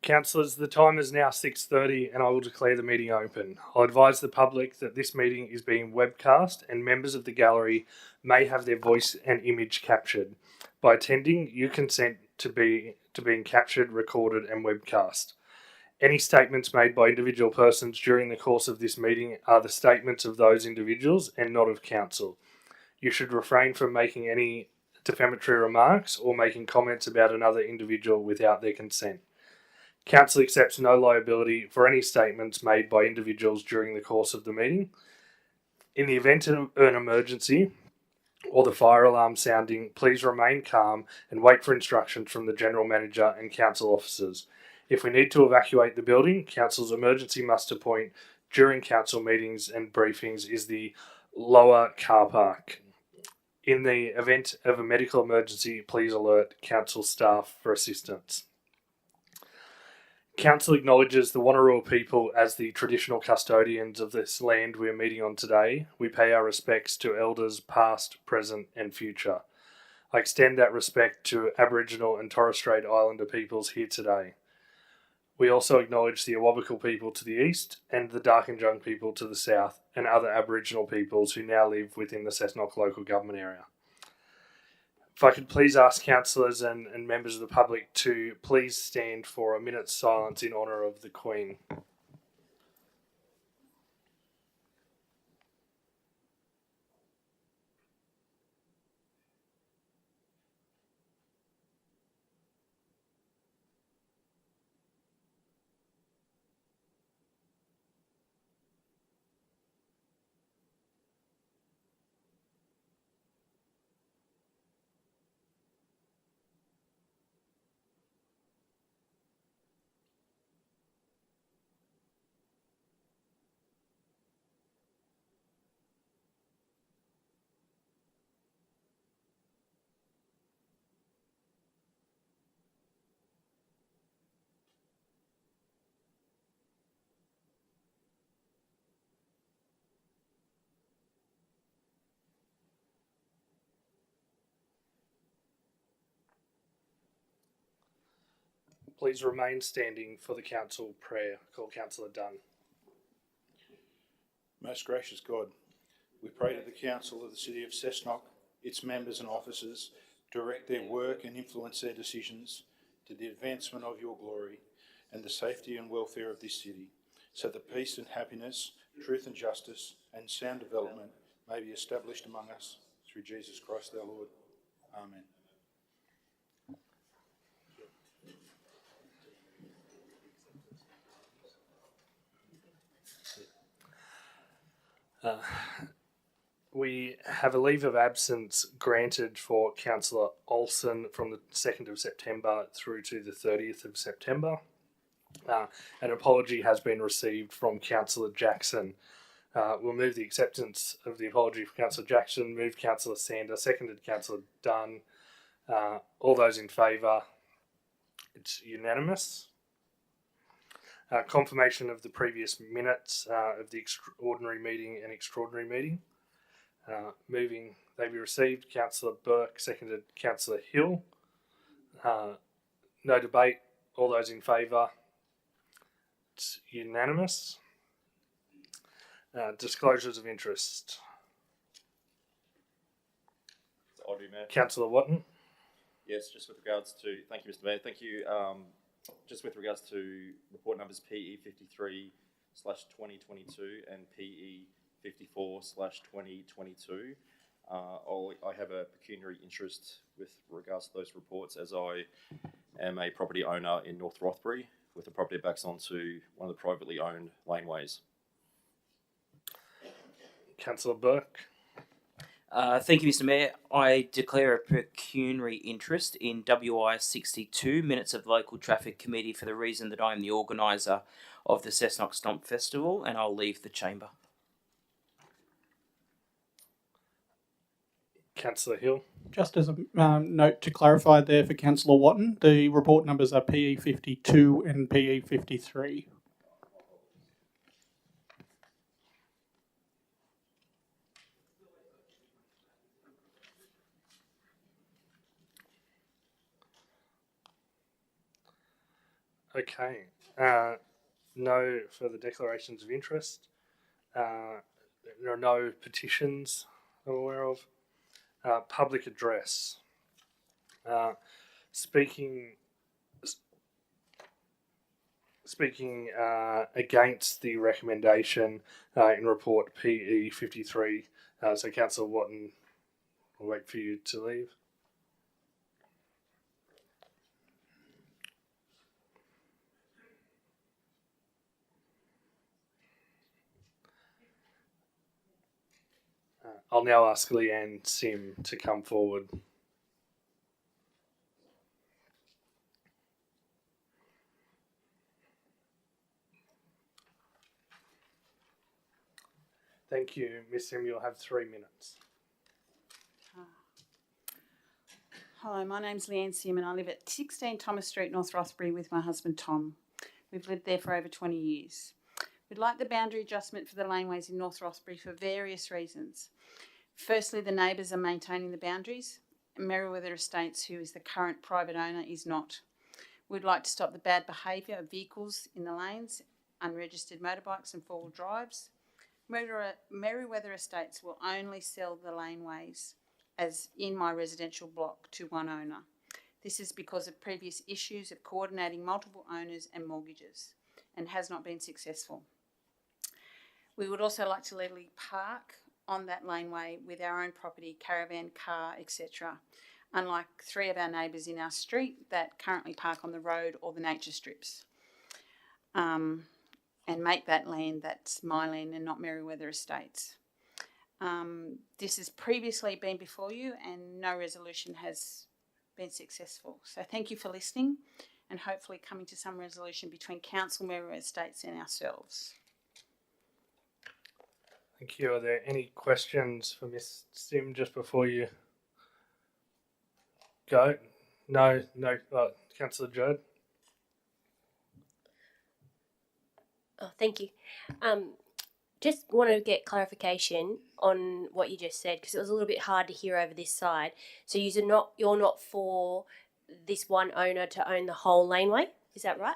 Councillors, the time is now 6:30 and I will declare the meeting open. I'll advise the public that this meeting is being webcast and members of the gallery may have their voice and image captured. By attending, you consent to being captured, recorded and webcast. Any statements made by individual persons during the course of this meeting are the statements of those individuals and not of council. You should refrain from making any defamatory remarks or making comments about another individual without their consent. Council accepts no liability for any statements made by individuals during the course of the meeting. In the event of an emergency or the fire alarm sounding, please remain calm and wait for instructions from the General Manager and Council officers. If we need to evacuate the building, Council's emergency muster point during Council meetings and briefings is the lower car park. In the event of a medical emergency, please alert Council staff for assistance. Council acknowledges the Wanneroo people as the traditional custodians of this land we are meeting on today. We pay our respects to elders past, present and future. I extend that respect to Aboriginal and Torres Strait Islander peoples here today. We also acknowledge the Awabakal people to the east and the Darkinjung people to the south and other Aboriginal peoples who now live within the Cessnock local government area. If I could please ask councillors and members of the public to please stand for a minute's silence in honour of the Queen. Please remain standing for the council prayer. Call Councillor Dunn. Most gracious God, we pray to the Council of the City of Cessnock, its members and officers, direct their work and influence their decisions to the advancement of your glory and the safety and welfare of this city, so that peace and happiness, truth and justice and sound development may be established among us through Jesus Christ our Lord. Amen. We have a leave of absence granted for Councillor Olsen from the 2nd of September through to the 30th of September. An apology has been received from Councillor Jackson. We'll move the acceptance of the apology for Councillor Jackson, move Councillor Sander, seconded Councillor Dunn. All those in favour? It's unanimous. Confirmation of the previous minutes of the ordinary meeting and extraordinary meeting. Moving, they be received. Councillor Burke, seconded Councillor Hill. No debate. All those in favour? It's unanimous. Disclosures of interest. I'll do, Mayor. Councillor Watton. Yes, just with regards to, thank you, Mr. Mayor. Thank you. Just with regards to report numbers PE 53/2022 and PE 54/2022, I have a pecuniary interest with regards to those reports, as I am a property owner in North Rothbury with a property that backs onto one of the privately owned laneways. Councillor Burke. Thank you, Mr. Mayor. I declare a pecuniary interest in WI 62 Minutes of Local Traffic Committee for the reason that I am the organiser of the Cessnock Stomp Festival, and I'll leave the chamber. Councillor Hill. Just as a note to clarify there for Councillor Watton, the report numbers are PE 52 and PE 53. Okay. No further declarations of interest. There are no petitions I'm aware of. Public address. Speaking against the recommendation in report PE 53. So Councillor Watton, will wait for you to leave. I'll now ask Leanne Sim to come forward. Thank you, Ms. Sim. You'll have 3 minutes. Hello, my name's Leanne Sim and I live at 16 Thomas Street, North Rothbury with my husband Tom. We've lived there for over 20 years. We'd like the boundary adjustment for the laneways in North Rothbury for various reasons. Firstly, the neighbours are maintaining the boundaries. Merriweather Estates, who is the current private owner, is not. We'd like to stop the bad behaviour of vehicles in the lanes, unregistered motorbikes and four-wheel drives. Merriweather Estates will only sell the laneways as in my residential block to one owner. This is because of previous issues of coordinating multiple owners and mortgages and has not been successful. We would also like to legally park on that laneway with our own property, caravan, car, etc. Unlike 3 of our neighbours in our street that currently park on the road or the nature strips. And make that land that's my land and not Merriweather Estates. This has previously been before you and no resolution has been successful. So thank you for listening and hopefully coming to some resolution between Council, Merriweather Estates and ourselves. Thank you. Are there any questions for Ms. Sim just before you go? No. Councillor Judd? Oh, thank you. Just want to get clarification on what you just said because it was a little bit hard to hear over this side. So you're not for this one owner to own the whole laneway, is that right?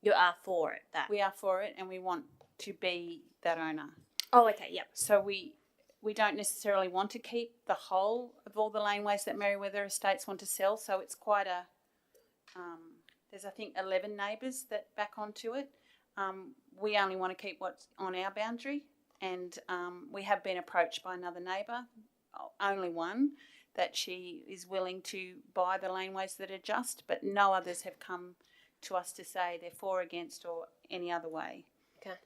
You are for it. We are for it and we want to be that owner. Oh, okay, yep. So we don't necessarily want to keep the whole of all the laneways that Merriweather Estates want to sell. So it's quite a, there's I think 11 neighbours that back onto it. We only want to keep what's on our boundary and we have been approached by another neighbour, only one, that she is willing to buy the laneways that are just, but no others have come to us to say they're for, against or any other way. Okay.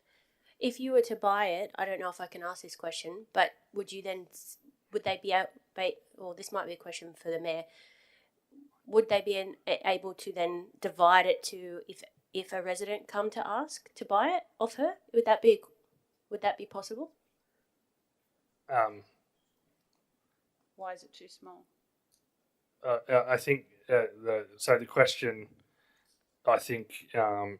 If you were to buy it, I don't know if I can ask this question, but would they be or this might be a question for the Mayor, would they be able to then divide it to if a resident come to ask to buy it off her? Would that be possible? Why is it too small? I think the question, I think,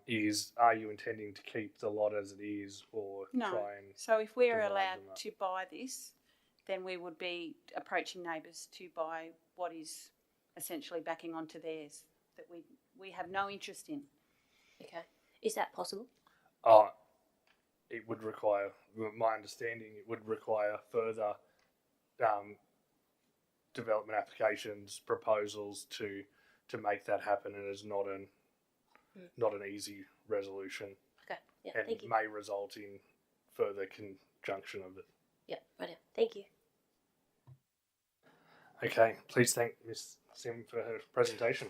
is: are you intending to keep the lot as it is, or no. try and? So if we're divide allowed them up? to buy this, then we would be approaching neighbours to buy what is essentially backing onto theirs that we have no interest in. Okay. Is that possible? It would require, my understanding, it would require further development applications, proposals to make that happen, and it's not an easy resolution. Okay. Yeah. And Thank you. may result in further conjunction of it. Yeah. Right. Thank you. Okay, please thank Ms. Sim for her presentation.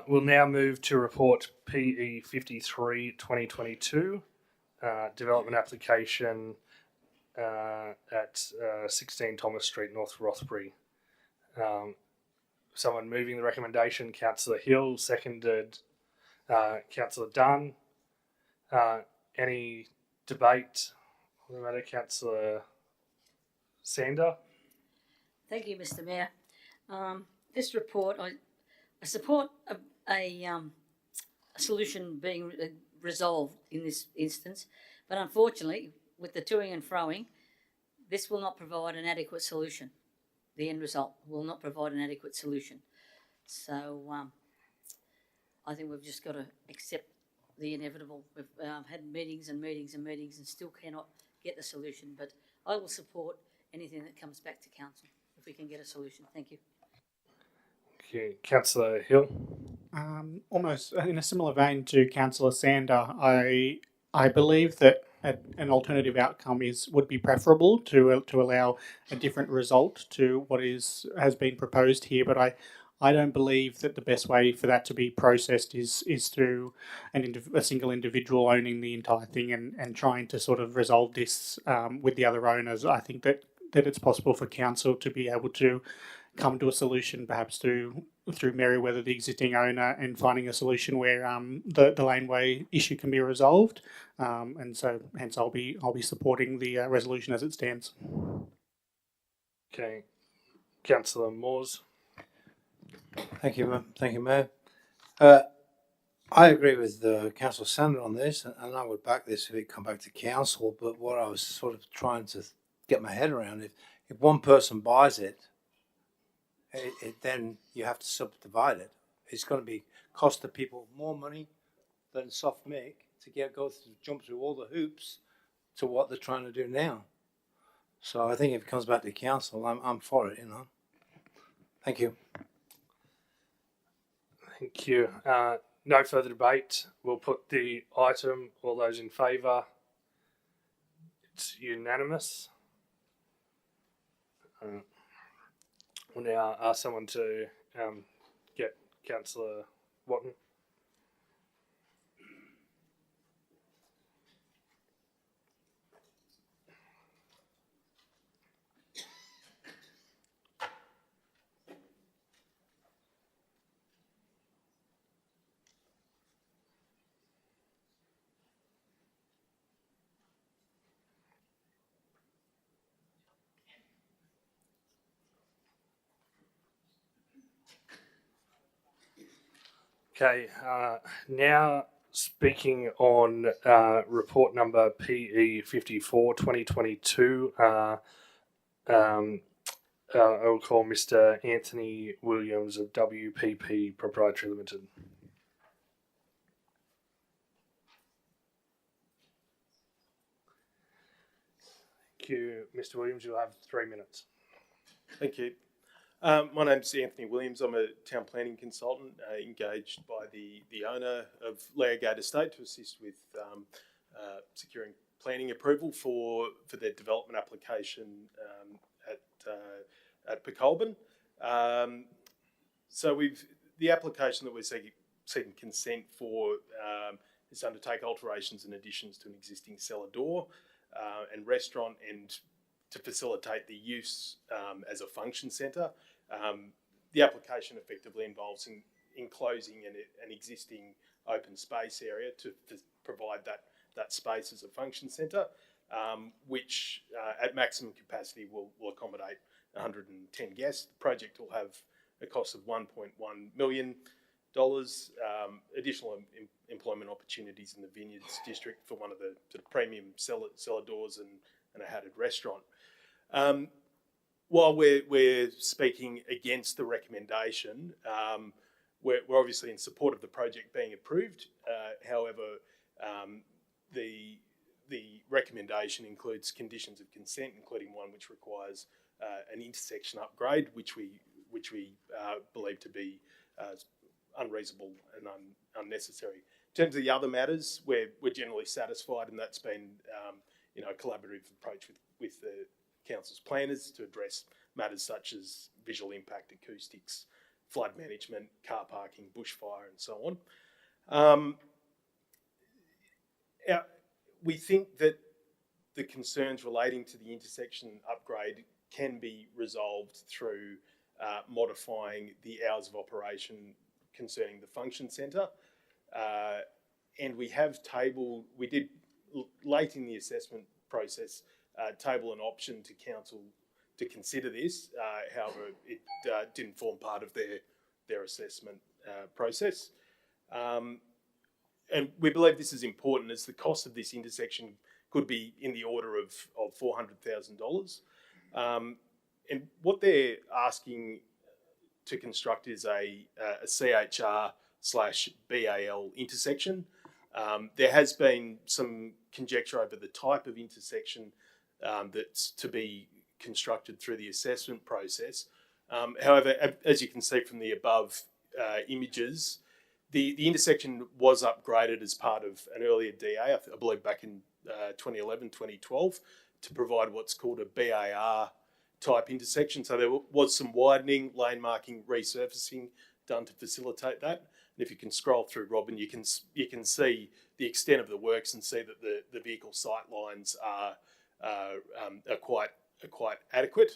We'll now move to report PE 53 2022, development application at 16 Thomas Street, North Rothbury. Someone moving the recommendation, Councillor Hill, seconded Councillor Dunn. Any debate on the matter, Councillor Sander? Thank you, Mr. Mayor. This report, I support a solution being resolved in this instance, but unfortunately, with the toing and froing, this will not provide an adequate solution. the end result will not provide an adequate solution. So I think we've just got to accept the inevitable. We've had meetings and meetings and meetings and still cannot get a solution, but I will support anything that comes back to council if we can get a solution. Thank you. Okay, Councillor Hill. Almost in a similar vein to Councillor Sander, I believe that an alternative outcome would be preferable to allow a different result to what has been proposed here. But I don't believe that the best way for that to be processed is through a single individual owning the entire thing and trying to sort of resolve this with the other owners. I think that it's possible for council to be able to come to a solution, perhaps through Merriweather, the existing owner, and finding a solution where the laneway issue can be resolved. And so, hence, I'll be supporting the resolution as it stands. Okay, Councillor Moores. Thank you, Mayor. I agree with Councillor Sander on this, and I would back this if it come back to council. But what I was sort of trying to get my head around, if one person buys it, then you have to subdivide it. It's going to be cost the people more money than soft make to jump through all the hoops to what they're trying to do now. So I think if it comes back to council, I'm for it. Thank you. Thank you. No further debate. We'll put the item. All those in favour? It's unanimous. We'll now ask someone to get Councillor Watton. Okay, now speaking on report number PE 54 2022, I will call Mr. Anthony Williams of WPP Proprietary Limited. Thank you, Mr. Williams. You'll have 3 minutes. Thank you. My name's Anthony Williams. I'm a town planning consultant engaged by the owner of Lairgate Estate to assist with securing planning approval for their development application at Pecolbin. So the application that we're seeking consent for is to undertake alterations and additions to an existing cellar door and restaurant, and to facilitate the use as a function centre. The application effectively involves enclosing an existing open space area to provide that space as a function centre, which at maximum capacity will accommodate 110 guests. The project will have a cost of $1.1 million, additional employment opportunities in the Vineyards district for one of the sort of premium cellar doors and a hatted restaurant. While we're speaking against the recommendation, we're obviously in support of the project being approved. However, the recommendation includes conditions of consent, including one which requires an intersection upgrade, which we believe to be unreasonable and unnecessary. In terms of the other matters, we're generally satisfied, and that's been a collaborative approach with the council's planners to address matters such as visual impact, acoustics, flood management, car parking, bushfire, and so on. We think that the concerns relating to the intersection upgrade can be resolved through modifying the hours of operation concerning the function centre. And we did late in the assessment process table an option to council to consider this. However, it didn't form part of their assessment process. And we believe this is important, as the cost of this intersection could be in the order of $400,000. And what they're asking to construct is a CHR/BAL intersection. There has been some conjecture over the type of intersection that's to be constructed through the assessment process. However, as you can see from the above images, the intersection was upgraded as part of an earlier DA, I believe back in 2011, 2012, to provide what's called a BAR type intersection. So there was some widening, lane marking, resurfacing done to facilitate that. And if you can scroll through, Robin, you can see the extent of the works and see that the vehicle sight lines are quite adequate.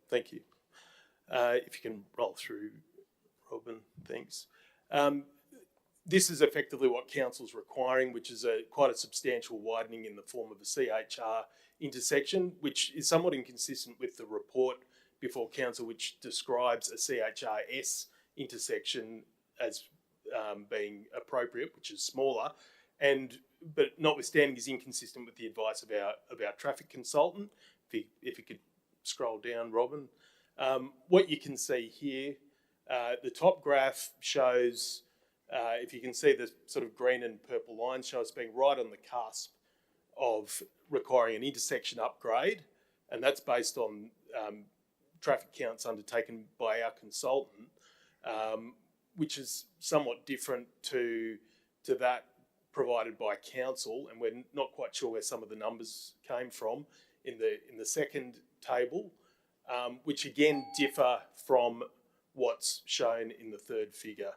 Thank you. If you can roll through, Robin, thanks. This is effectively what Council's requiring, which is quite a substantial widening in the form of a CHR intersection, which is somewhat inconsistent with the report before Council, which describes a CHRS intersection as being appropriate, which is smaller, but notwithstanding is inconsistent with the advice of our traffic consultant. If you could scroll down, Robin. What you can see here, the top graph shows, if you can see the sort of green and purple lines, show us being right on the cusp of requiring an intersection upgrade, and that's based on traffic counts undertaken by our consultant, which is somewhat different to that provided by Council, and we're not quite sure where some of the numbers came from in the second table, which again differ from what's shown in the third figure.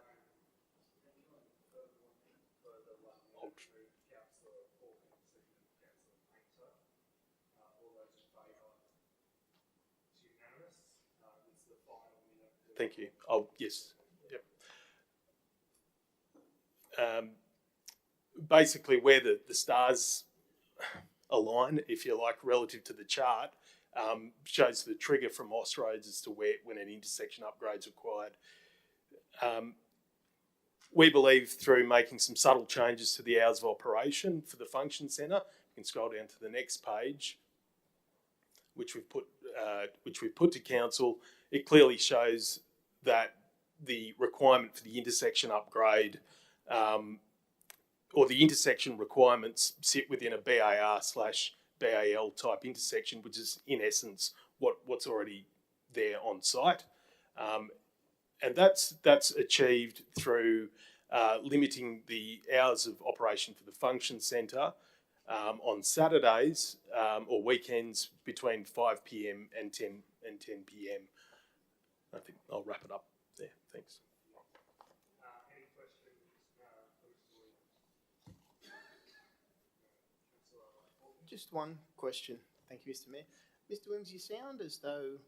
Thank you. Oh, yes. Yep. Basically, where the stars align, if you like, relative to the chart, shows the trigger from Austroads as to when an intersection upgrade is required. We believe through making some subtle changes to the hours of operation for the function centre, you can scroll down to the next page, which we've put to Council. It clearly shows that the requirement for the intersection upgrade or the intersection requirements sit within a BAR/BAL type intersection, which is in essence what's already there on site. And that's achieved through limiting the hours of operation for the function centre on Saturdays or weekends between 5 p.m. and 10 p.m. I think I'll wrap it up there. Thanks. Any questions, Just one question. Thank you, Mr. Mayor. Mr. Williams, you sound as though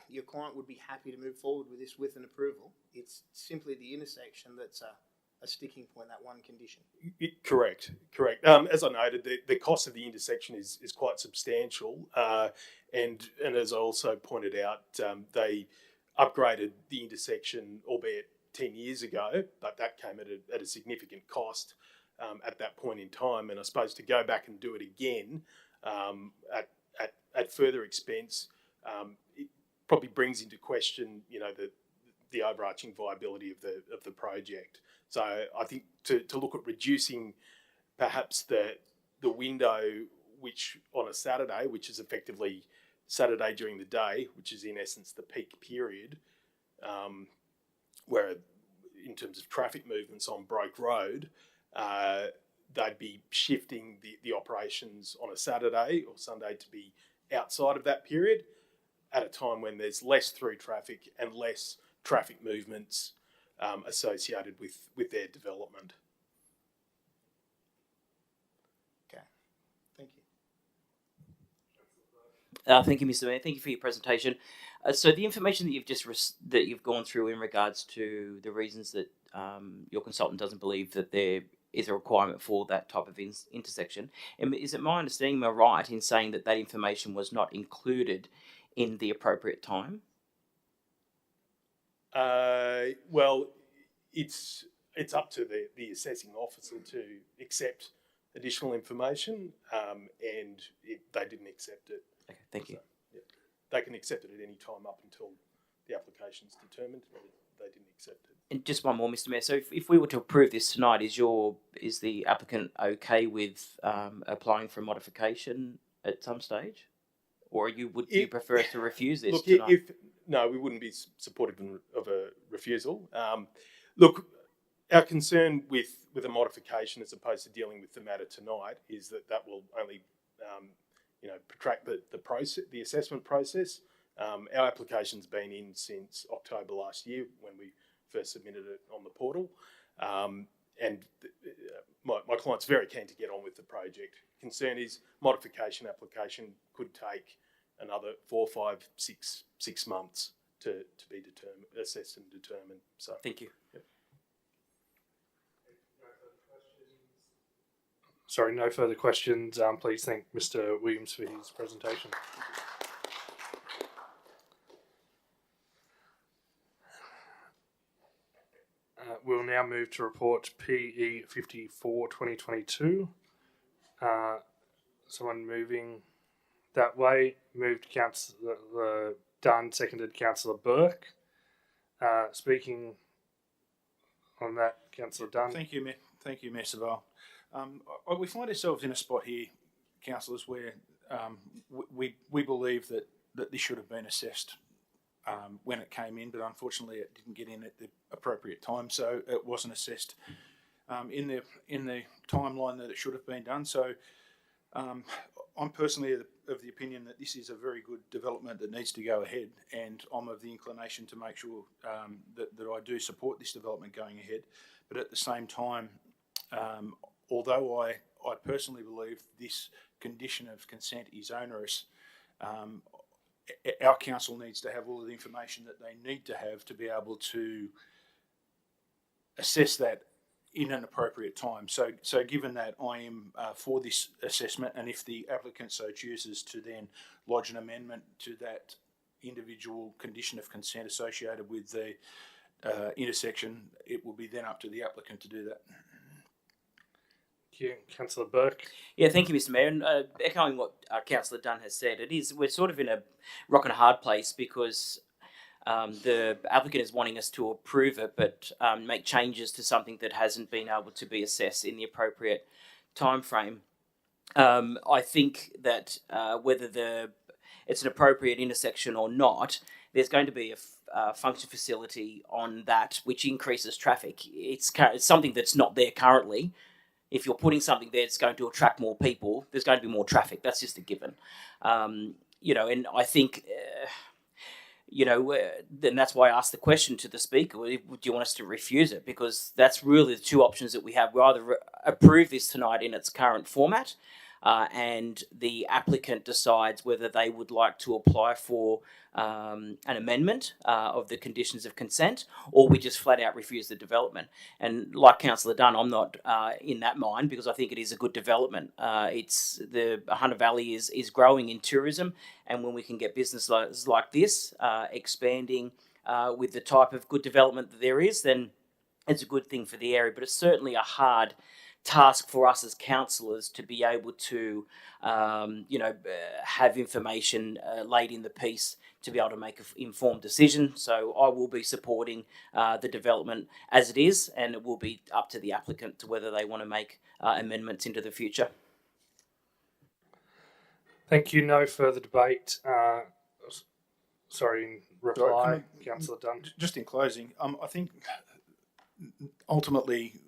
your client would be happy to move forward with this with an approval. It's simply the intersection that's a sticking point, that one condition. Correct. As I noted, the cost of the intersection is quite substantial, and as I also pointed out, they upgraded the intersection, albeit 10 years ago, but that came at a significant cost at that point in time. And I suppose to go back and do it again at further expense, it probably brings into question, the overarching viability of the project. So I think to look at reducing perhaps the window, which on a Saturday, which is effectively Saturday during the day, which is in essence the peak period, where in terms of traffic movements on Broke Road, they'd be shifting the operations on a Saturday or Sunday to be outside of that period at a time when there's less through traffic and less traffic movements associated with their development. Okay, thank you. Thank you, Mr. Mayor. Thank you for your presentation. So the information that you've gone through in regards to the reasons that your consultant doesn't believe that there is a requirement for that type of intersection, is it my understanding, am I right in saying that information was not included in the appropriate time? Well, it's up to the assessing officer to accept additional information, and they didn't accept it. Okay, thank you. So, yeah, they can accept it at any time up until the application's determined. They didn't accept it. And just one more, Mr. Mayor. So if we were to approve this tonight, is the applicant okay with applying for a modification at some stage, or would you prefer us to refuse this tonight? No, we wouldn't be supportive of a refusal. Look, our concern with a modification as opposed to dealing with the matter tonight is that will only protract the process, the assessment process. Our application's been in since October last year when we first submitted it on the portal, and my client's very keen to get on with the project. Concern is modification application could take another 4, 5, 6 months to be assessed and determined. So Thank you. Yep. Sorry, no further questions. Please thank Mr. Williams for his presentation. We'll now move to report PE 54 2022. Someone moving that way. Moved Councillor Dunn, seconded Councillor Burke. Speaking on that, Councillor Dunn. Thank you, Mayor Savelle. We find ourselves in a spot here, councillors, where we believe that this should have been assessed when it came in, but unfortunately it didn't get in at the appropriate time, so it wasn't assessed in the timeline that it should have been done. So I'm personally of the opinion that this is a very good development that needs to go ahead, and I'm of the inclination to make sure that I do support this development going ahead. But at the same time, although I personally believe this condition of consent is onerous, our council needs to have all of the information that they need to have to be able to assess that in an appropriate time. So given that, I am for this assessment, and if the applicant so chooses to then lodge an amendment to that individual condition of consent associated with the intersection, it will be then up to the applicant to do that. Thank you, Councillor Burke. Yeah, thank you, Mr. Mayor. And echoing what Councillor Dunn has said, we're sort of in a rock and a hard place because the applicant is wanting us to approve it, but make changes to something that hasn't been able to be assessed in the appropriate time frame. I think that whether it's an appropriate intersection or not, there's going to be a function facility on that which increases traffic. It's something that's not there currently. If you're putting something there that's going to attract more people, there's going to be more traffic. That's just a given. And I think, then that's why I asked the question to the Speaker, do you want us to refuse it? Because that's really the two options that we have. We either approve this tonight in its current format, and the applicant decides whether they would like to apply for an amendment of the conditions of consent, or we just flat out refuse the development. And like Councillor Dunn, I'm not in that mind, because I think it is a good development. The Hunter Valley is growing in tourism, and when we can get businesses like this expanding with the type of good development that there is, then it's a good thing for the area. But it's certainly a hard task for us as councillors to be able to, have information laid in the piece to be able to make an informed decision. So I will be supporting the development as it is, and it will be up to the applicant to whether they want to make amendments into the future. Thank you. No further debate. In reply, Councillor Dunn. Just in closing, I think ultimately,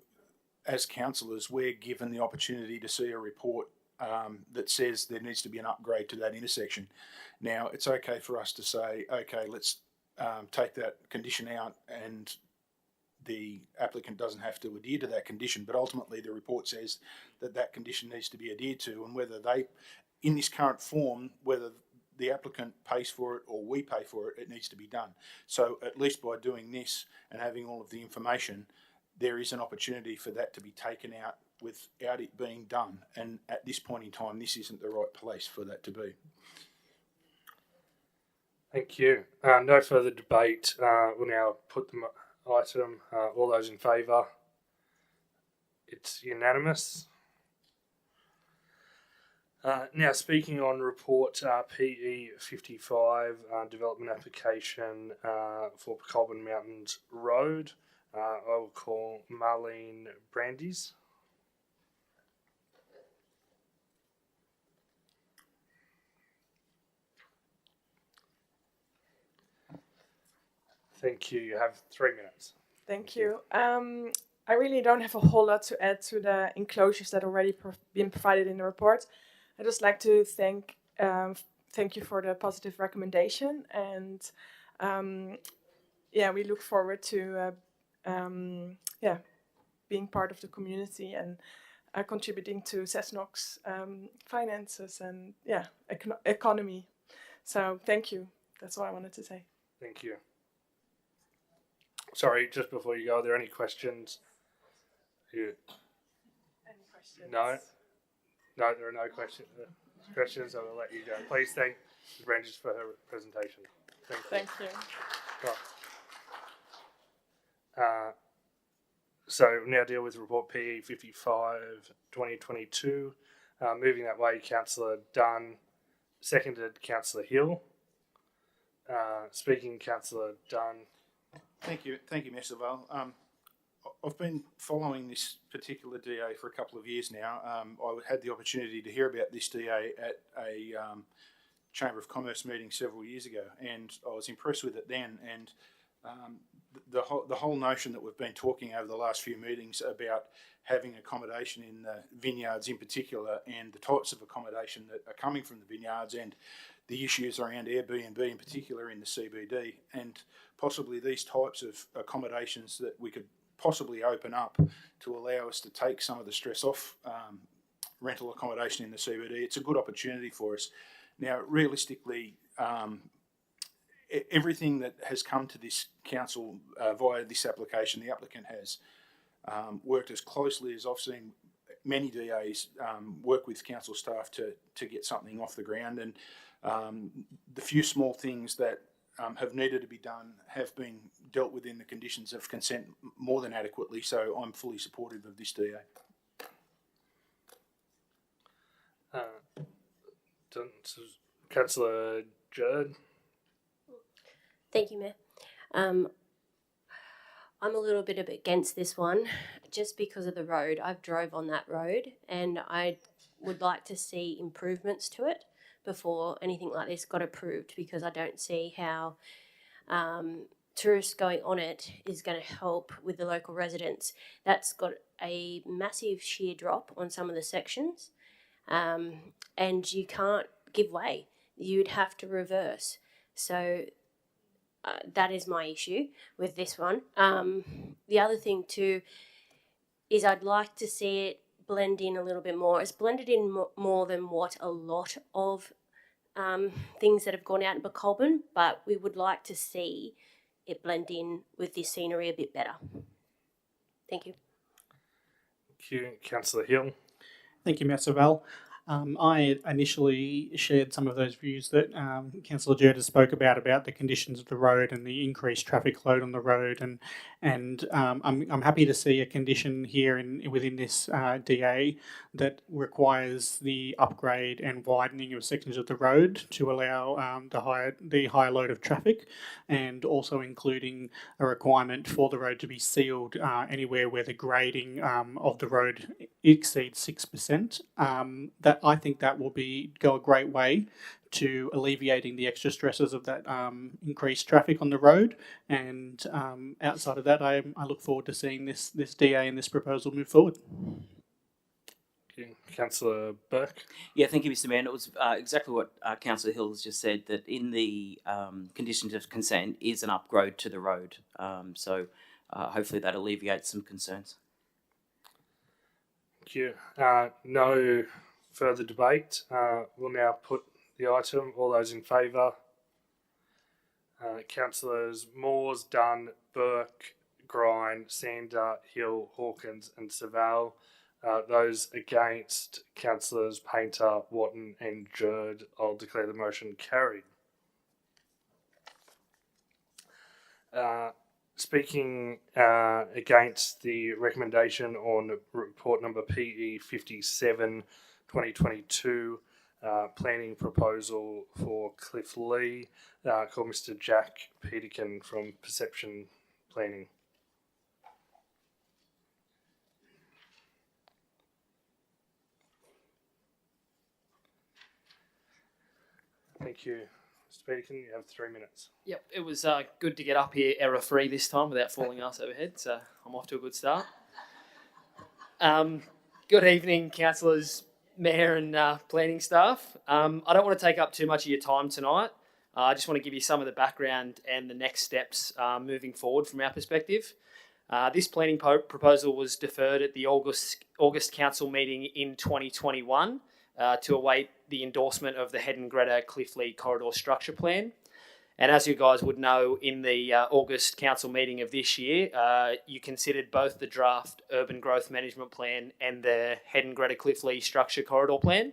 as councillors, we're given the opportunity to see a report that says there needs to be an upgrade to that intersection. Now, it's okay for us to say, okay, let's take that condition out, and the applicant doesn't have to adhere to that condition, but ultimately the report says that condition needs to be adhered to, and whether they, in this current form, whether the applicant pays for it or we pay for it, it needs to be done. So at least by doing this and having all of the information, there is an opportunity for that to be taken out without it being done. And at this point in time, this isn't the right place for that to be. Thank you. No further debate. We'll now put the item. All those in favour? It's unanimous. Now, speaking on report PE 55 development application for Colburn Mountains Road, I will call Marlene Brandes. Thank you. You have 3 minutes. Thank you. I really don't have a whole lot to add to the enclosures that already been provided in the report. I'd just like to thank you for the positive recommendation, and we look forward to being part of the community and contributing to Cessnock's finances and economy. So thank you. That's all I wanted to say. Thank you. Sorry, just before you go, are there any questions? Any questions? No, there are no questions. I will let you go. Please thank the Branches for her presentation. Thank you. Right. So we'll now deal with report PE 55 2022. Moving that way, Councillor Dunn, seconded Councillor Hill. Speaking, Councillor Dunn. Thank you, Mr. Val. I've been following this particular DA for a couple of years now. I had the opportunity to hear about this DA at a Chamber of Commerce meeting several years ago, and I was impressed with it then. And the whole notion that we've been talking over the last few meetings about having accommodation in the vineyards in particular, and the types of accommodation that are coming from the vineyards, and the issues around Airbnb in particular in the CBD, and possibly these types of accommodations that we could possibly open up to allow us to take some of the stress off rental accommodation in the CBD. It's a good opportunity for us. Now, realistically, everything that has come to this council via this application, the applicant has worked as closely as I've seen many DAs work with council staff to get something off the ground, and the few small things that have needed to be done have been dealt with in the conditions of consent more than adequately, so I'm fully supportive of this DA. Councillor Judd. Thank you, Mayor. I'm a little bit against this one just because of the road. I've drove on that road and I would like to see improvements to it before anything like this got approved, because I don't see how tourists going on it is going to help with the local residents. That's got a massive sheer drop on some of the sections, and you can't give way. You'd have to reverse. So that is my issue with this one. The other thing too is I'd like to see it blend in a little bit more. It's blended in more than what a lot of things that have gone out in Colburn, but we would like to see it blend in with this scenery a bit better. Thank you. Thank you, Councillor Hill. Thank you, Mr. Val. I initially shared some of those views that Councillor Jurda spoke about the conditions of the road and the increased traffic load on the road, and I'm happy to see a condition here within this DA that requires the upgrade and widening of sections of the road to allow the higher load of traffic, and also including a requirement for the road to be sealed anywhere where the grading of the road exceeds 6%. That I think that will go a great way to alleviating the extra stresses of that increased traffic on the road. And outside of that, I look forward to seeing this DA and this proposal move forward. Councillor Burke. Yeah, thank you, Mr. Mayor. And it was exactly what Councillor Hill has just said, that in the conditions of consent is an upgrade to the road. So hopefully that alleviates some concerns. Thank you. No further debate. We'll now put the item. All those in favour? Councillors Moores, Dunn, Burke, Grine, Sander, Hill, Hawkins and Saval. Those against, Councillors Painter, Watton and Jurd. I'll declare the motion carried. Speaking against the recommendation on report number PE 57 2022, planning proposal for Cliff Lee, called Mr. Jack Peterkin from Perception Planning. Thank you. Mr. Peterkin, you have 3 minutes. Yep, it was good to get up here error-free this time without falling ass overhead, so I'm off to a good start. Good evening, councillors, mayor and planning staff. I don't want to take up too much of your time tonight. I just want to give you some of the background and the next steps moving forward from our perspective. This planning proposal was deferred at the August council meeting in 2021 to await the endorsement of the Head and Greta Cliff Lee Corridor Structure Plan. And as you guys would know, in the August council meeting of this year, you considered both the draft Urban Growth Management Plan and the Head and Greta Cliff Lee Structure Corridor Plan.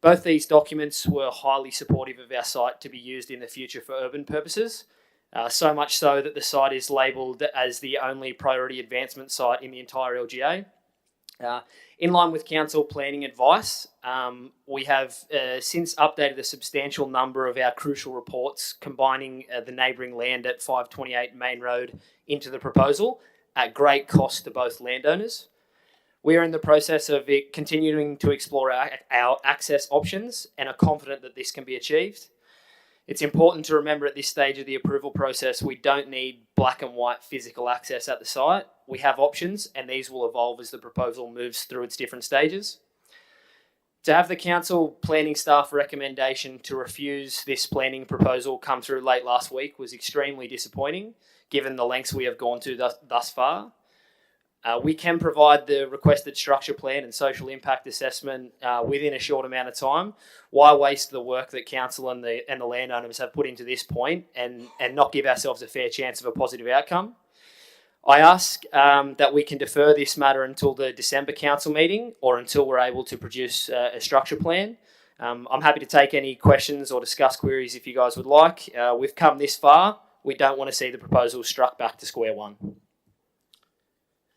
Both these documents were highly supportive of our site to be used in the future for urban purposes, so much so that the site is labelled as the only priority advancement site in the entire LGA. In line with council planning advice, we have since updated a substantial number of our crucial reports combining the neighbouring land at 528 Main Road into the proposal at great cost to both landowners. We are in the process of continuing to explore our access options and are confident that this can be achieved. It's important to remember at this stage of the approval process, we don't need black and white physical access at the site. We have options and these will evolve as the proposal moves through its different stages. To have the council planning staff recommendation to refuse this planning proposal come through late last week was extremely disappointing, given the lengths we have gone to thus far. We can provide the requested structure plan and social impact assessment within a short amount of time. Why waste the work that council and the landowners have put into this point and not give ourselves a fair chance of a positive outcome? I ask that we can defer this matter until the December council meeting or until we're able to produce a structure plan. I'm happy to take any questions or discuss queries if you guys would like. We've come this far. We don't want to see the proposal struck back to square one.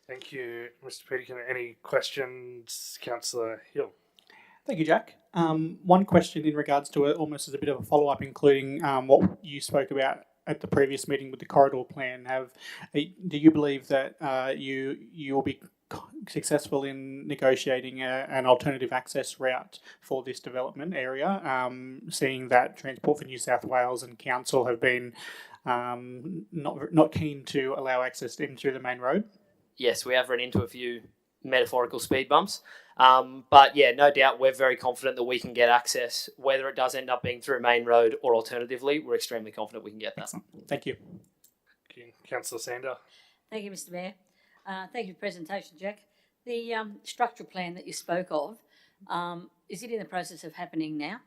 Thank you, Mr. Peterkin. Any questions, Councillor Hill? Thank you, Jack. One question in regards to it, almost as a bit of a follow-up, including what you spoke about at the previous meeting with the corridor plan. Do you believe that you will be successful in negotiating an alternative access route for this development area, seeing that Transport for New South Wales and Council have been not keen to allow access in through the main road? Yes, we have run into a few metaphorical speed bumps. But yeah, no doubt we're very confident that we can get access, whether it does end up being through main road or alternatively, we're extremely confident we can get that. Excellent. Thank you. Councillor Sander. Thank you, Mr. Mayor. Thank you for the presentation, Jack. The structure plan that you spoke of, is it in the process of happening now?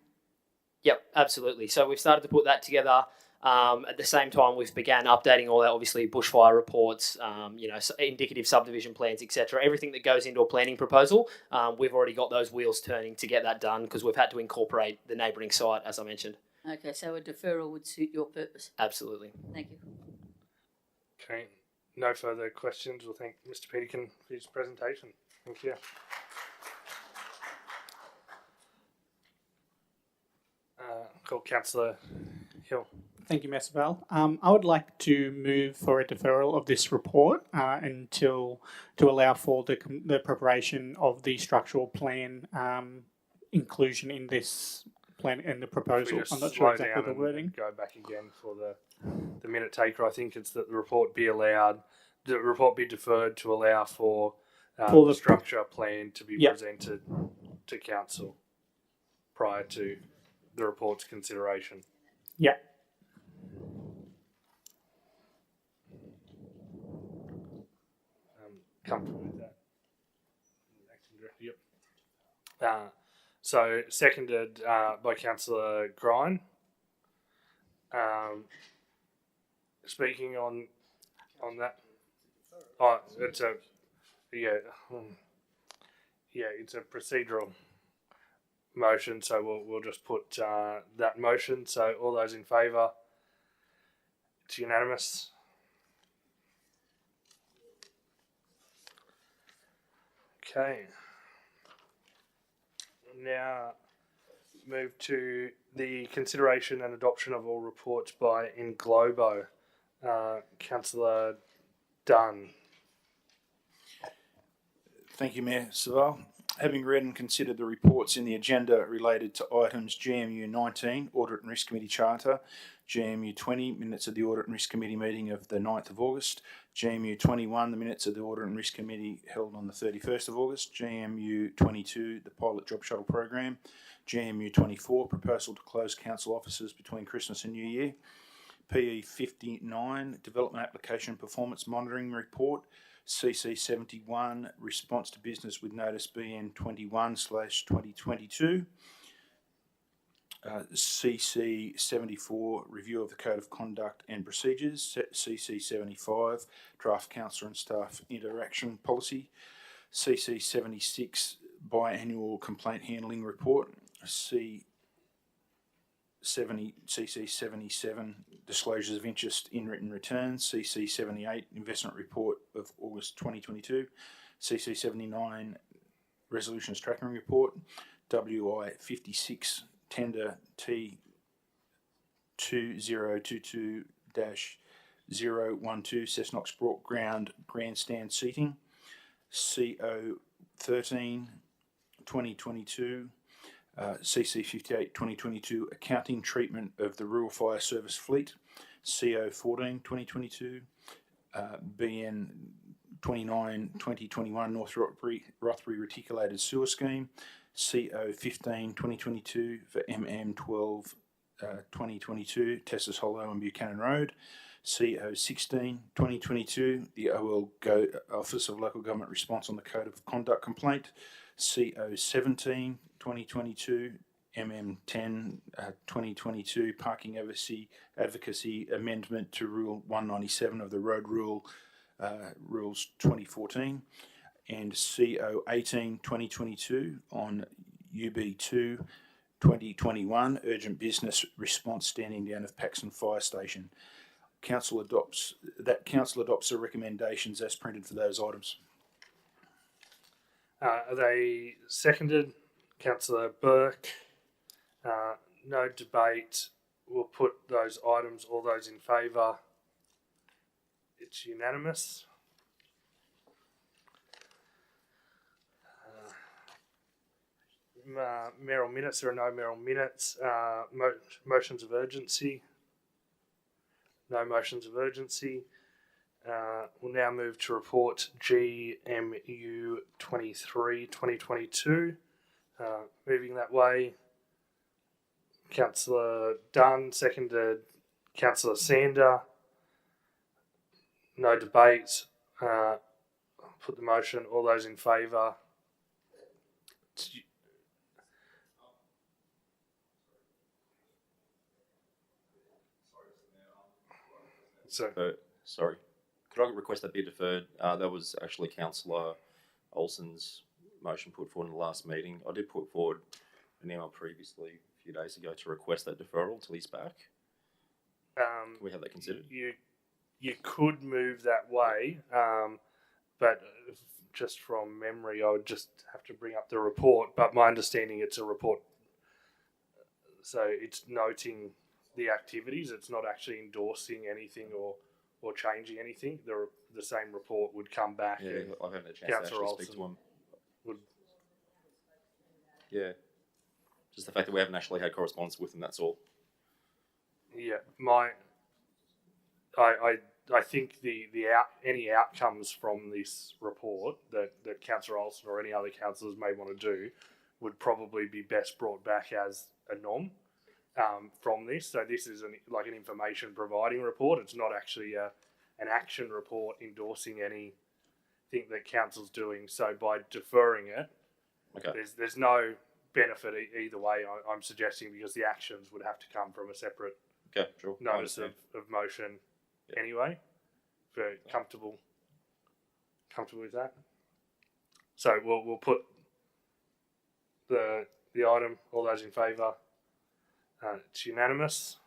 Yep, absolutely. So we've started to put that together. At the same time, we've began updating all our obviously bushfire reports, indicative subdivision plans, etc. Everything that goes into a planning proposal, we've already got those wheels turning to get that done because we've had to incorporate the neighbouring site, as I mentioned. Okay, so a deferral would suit your purpose. Absolutely. Thank you. Okay, no further questions. We'll thank Mr. Peterkin for his presentation. Thank you. Call Councillor Hill. Thank you, Ms. Val. I would like to move for a deferral of this report to allow for the preparation of the structural plan inclusion in this plan and the proposal. I'm not sure exactly the wording. Go back again for the minute taker. I think it's that the report be deferred to allow for the structure plan to be presented to council prior to the report's consideration. Yeah. Comfortable with that? Yep. So seconded by Councillor Grine. Speaking on that. Oh, it's it's a procedural motion, so we'll just put that motion. So all those in favour, it's unanimous. Okay. Now move to the consideration and adoption of all reports by Englobo. Councillor Dunn. Thank you, Mayor Savelle. Having read and considered the reports in the agenda related to items GMU 19, Audit and Risk Committee Charter, GMU 20, minutes of the Audit and Risk Committee meeting of the 9th of August, GMU 21, the minutes of the Audit and Risk Committee held on the 31st of August, GMU 22, the Pilot Job Shuttle Program, GMU 24, proposal to close council offices between Christmas and New Year, PE 59, Development Application Performance Monitoring Report, CC 71, Response to Business with Notice BN 21/2022, CC 74, Review of the Code of Conduct and Procedures, CC 75, Draft Councillor and Staff Interaction Policy, CC 76, Biannual Complaint Handling Report, CC 77, Disclosures of Interest in Written Returns, CC 78, Investment Report of August 2022, CC 79, Resolutions Tracking Report, WI 56, Tender T 2022-012 Cessnock Sport Ground Grandstand Seating, CO 13 2022, CC 58 2022, Accounting Treatment of the Rural Fire Service Fleet, CO 14 2022, BN 29 2021, North Rothbury Reticulated Sewer Scheme, CO 15 2022 for MM 12 2022, Tessers Hollow and Buchanan Road, CO 16 2022, the Office of Local Government Response on the Code of Conduct Complaint, CO 17 2022, MM 10 2022, Parking Advocacy Amendment to Rule 197 of the Road Rules 2014, and CO 18 2022 on UB2 2021, Urgent Business Response Standing Down of Paxton Fire Station. Council adopts the recommendations as printed for those items. Are they seconded? Councillor Burke. No debate. We'll put those items, all those in favour. It's unanimous. Mayoral minutes. There are no mayoral minutes. Motions of urgency. No motions of urgency. We'll now move to report GMU 23 2022. Moving that way. Councillor Dunn, seconded Councillor Sander. No debate. Put the motion. All those in favour. Sorry. Could I request that be deferred? That was actually Councillor Olsen's motion put forward in the last meeting. I did put forward an email previously a few days ago to request that deferral until he's back. Can we have that considered? You could move that way, but just from memory, I would just have to bring up the report. But my understanding, it's a report, so it's noting the activities. It's not actually endorsing anything or changing anything. The same report would come back. Yeah, I've had a chance to actually speak to him. Yeah, just the fact that we haven't actually had correspondence with him. That's all. Yeah, I think any outcomes from this report that Councillor Olsen or any other councillors may want to do would probably be best brought back as a norm from this. So this is an information providing report. It's not actually an action report endorsing anything that council's doing. So by deferring it, okay, there's no benefit either way. I'm suggesting, because the actions would have to come from a separate notice of motion. Yep. Anyway, very comfortable with that. So we'll put the item. All those in favour. It's unanimous.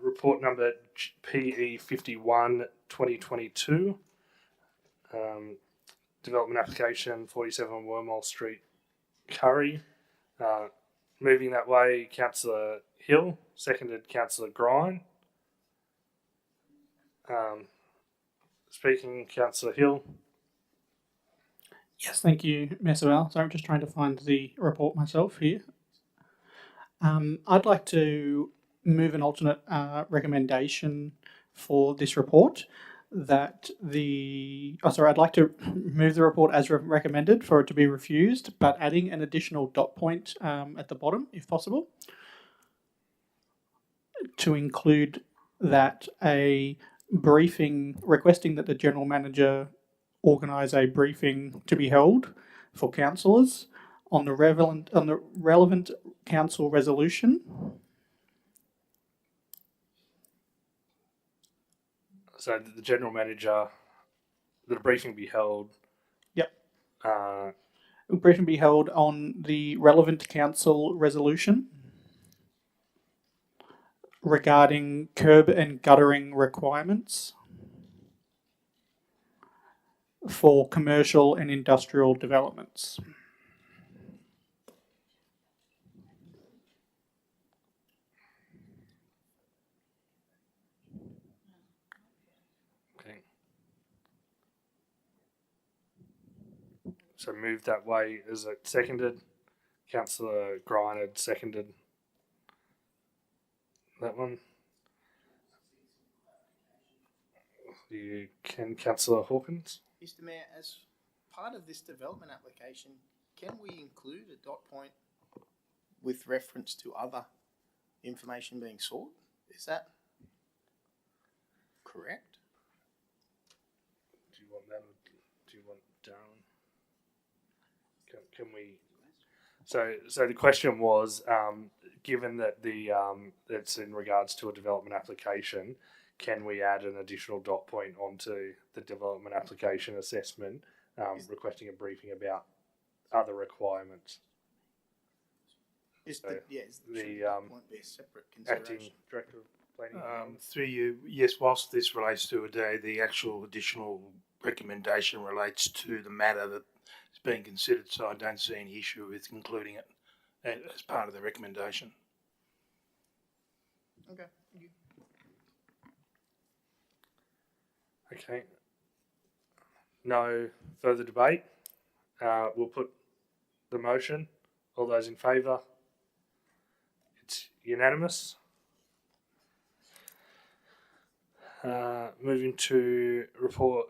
Report number PE 51 2022. development application 47 Wormhole Street, Curry. Moving that way, Councillor Hill, seconded Councillor Grine. Speaking, Councillor Hill. Yes, thank you, Mayor Sewell. So I'm just trying to find the report myself here. I'd like to move an alternate recommendation for this report that I'd like to move the report as recommended for it to be refused, but adding an additional dot point at the bottom, if possible, to include that a briefing, requesting that the General Manager organise a briefing to be held for councillors on the relevant council resolution. So the General Manager, that a briefing be held. Yep. A briefing be held on the relevant council resolution regarding curb and guttering requirements for commercial and industrial developments. Okay. So move that way. Is it seconded? Councillor Grine had seconded that one. You can, Councillor Hawkins. Mr. Mayor, as part of this development application, can we include a dot point with reference to other information being sought? Is that correct? Do you want that? Or do you want Darren? Can we? So the question was, given that it's in regards to a development application, can we add an additional dot point onto the development application assessment, requesting a briefing about other requirements? Is So the dot point be a separate consideration? Acting Director of Planning. Through you, yes, whilst this relates to a day, the actual additional recommendation relates to the matter that is being considered, so I don't see any issue with including it as part of the recommendation. Okay, thank you. Okay. No further debate. We'll put the motion. All those in favour? It's unanimous. Moving to report,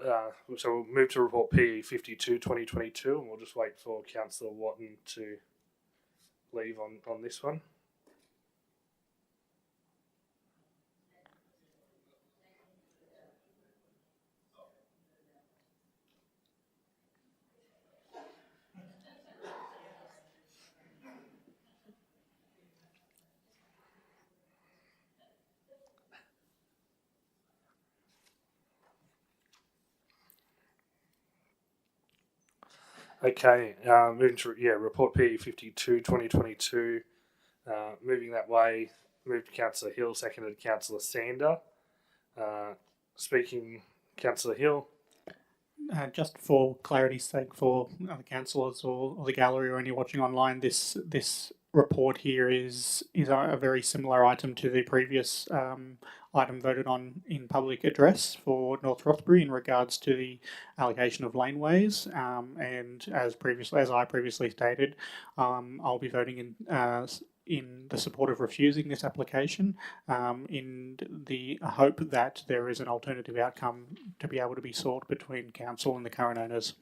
so we'll move to report PE 52 2022, and we'll just wait for Councillor Watton to leave on this one. Okay, moving to report PE 52 2022. Moving that way, moved Councillor Hill, seconded Councillor Sander. Speaking, Councillor Hill. Just for clarity's sake, for other councillors or the gallery or any watching online, this report here is a very similar item to the previous item voted on in public address for North Rothbury in regards to the allocation of laneways. And as I previously stated, I'll be voting in the support of refusing this application, in the hope that there is an alternative outcome to be able to be sought between council and the current owners.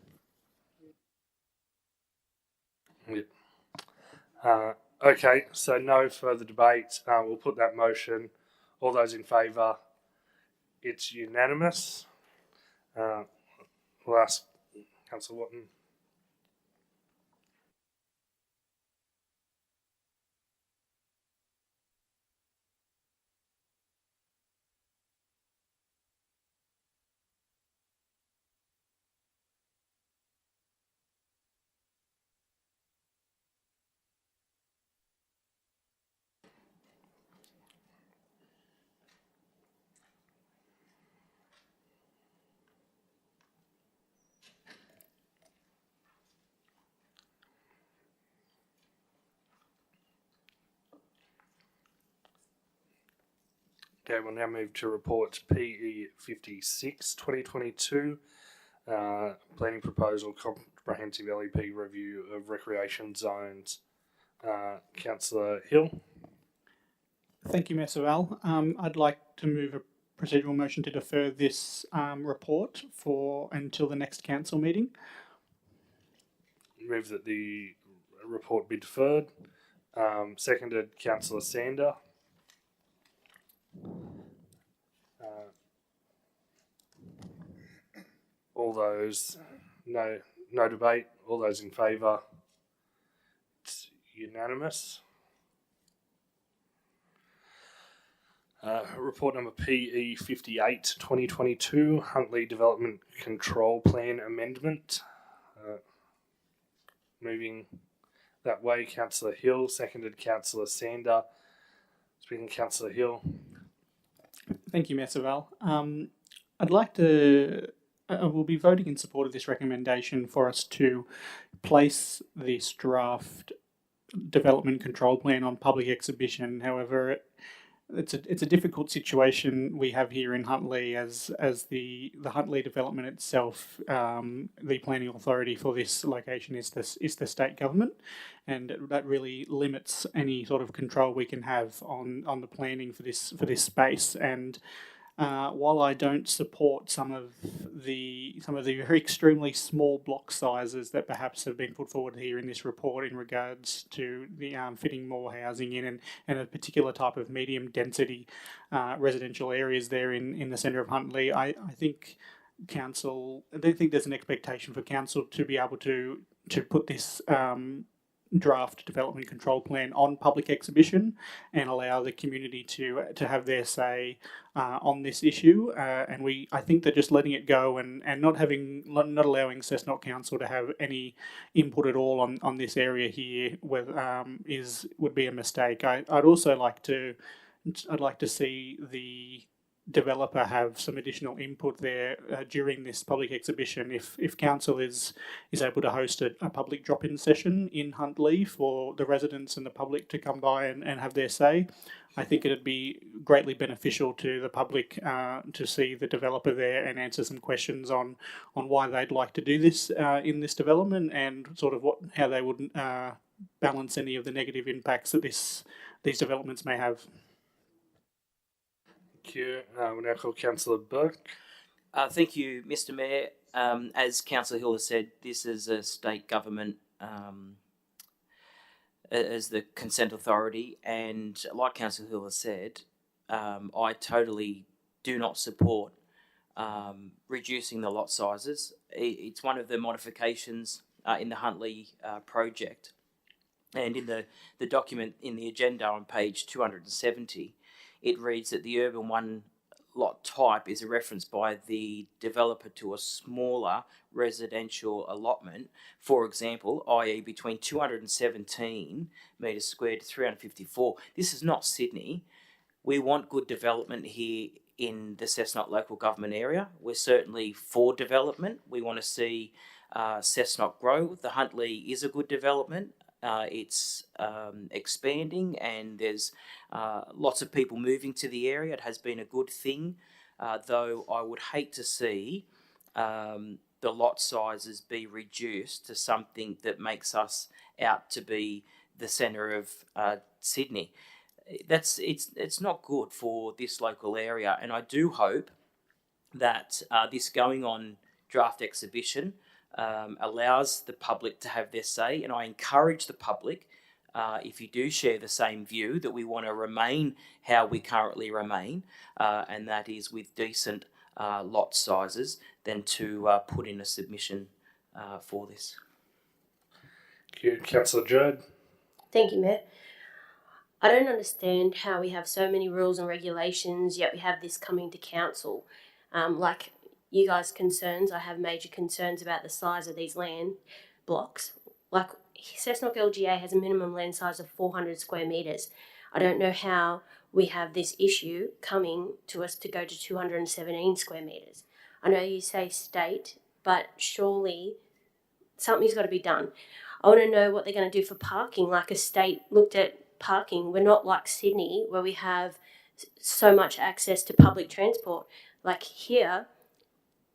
Okay, so no further debate. We'll put that motion. All those in favour? It's unanimous. We'll ask Councillor Watton. Okay, we'll now move to report PE 56 2022, planning proposal comprehensive LEP review of recreation zones. Councillor Hill. Thank you, Mayor Saval. I'd like to move a procedural motion to defer this report for until the next council meeting. Move that the report be deferred. Seconded, Councillor Sander. All those, no debate. All those in favour? It's unanimous. Report number PE 58 2022, Huntley Development Control Plan Amendment. Moving that way, Councillor Hill, seconded Councillor Sander. Speaking Councillor Hill. Thank you, Mayor Saval. I'd like to. We'll be voting in support of this recommendation for us to place this draft development control plan on public exhibition. However, it's a difficult situation we have here in Huntley as the Huntley development itself, the planning authority for this location is the state government, and that really limits any sort of control we can have on the planning for this space. And while I don't support some of the very extremely small block sizes that perhaps have been put forward here in this report in regards to the fitting more housing in and a particular type of medium density residential areas there in the centre of Huntley, I think council. I don't think there's an expectation for council to be able to put this draft development control plan on public exhibition and allow the community to have their say on this issue. And I think that just letting it go and not allowing Cessnock Council to have any input at all on this area here would be a mistake. I'd also like to see the developer have some additional input there during this public exhibition. If council is able to host a public drop-in session in Huntley for the residents and the public to come by and have their say, I think it'd be greatly beneficial to the public to see the developer there and answer some questions on why they'd like to do this in this development and sort of how they would balance any of the negative impacts that these developments may have. Thank you. We'll now call Councillor Burke. Thank you, Mr. Mayor. As Councillor Hill has said, this is a state government as the consent authority, and like Councillor Hill has said, I totally do not support reducing the lot sizes. It's one of the modifications in the Huntley project, and in the document in the agenda on page 270, it reads that the urban one lot type is a reference by the developer to a smaller residential allotment, for example, i.e. between 217 metres squared to 354. This is not Sydney. We want good development here in the Cessnock local government area. We're certainly for development. We want to see Cessnock grow. The Huntley is a good development. It's expanding and there's lots of people moving to the area. It has been a good thing, though I would hate to see the lot sizes be reduced to something that makes us out to be the centre of Sydney. It's not good for this local area, and I do hope that this going on draft exhibition allows the public to have their say, and I encourage the public, if you do share the same view, that we want to remain how we currently remain, and that is with decent lot sizes, then to put in a submission for this. Thank you. Councillor Judd. Thank you, Mayor. I don't understand how we have so many rules and regulations, yet we have this coming to council. Like you guys' concerns, I have major concerns about the size of these land blocks. Like Cessnock LGA has a minimum land size of 400 square metres. I don't know how we have this issue coming to us to go to 217 square metres. I know you say state, but surely something's got to be done. I want to know what they're going to do for parking, like a state looked at parking. We're not like Sydney where we have so much access to public transport. Like here,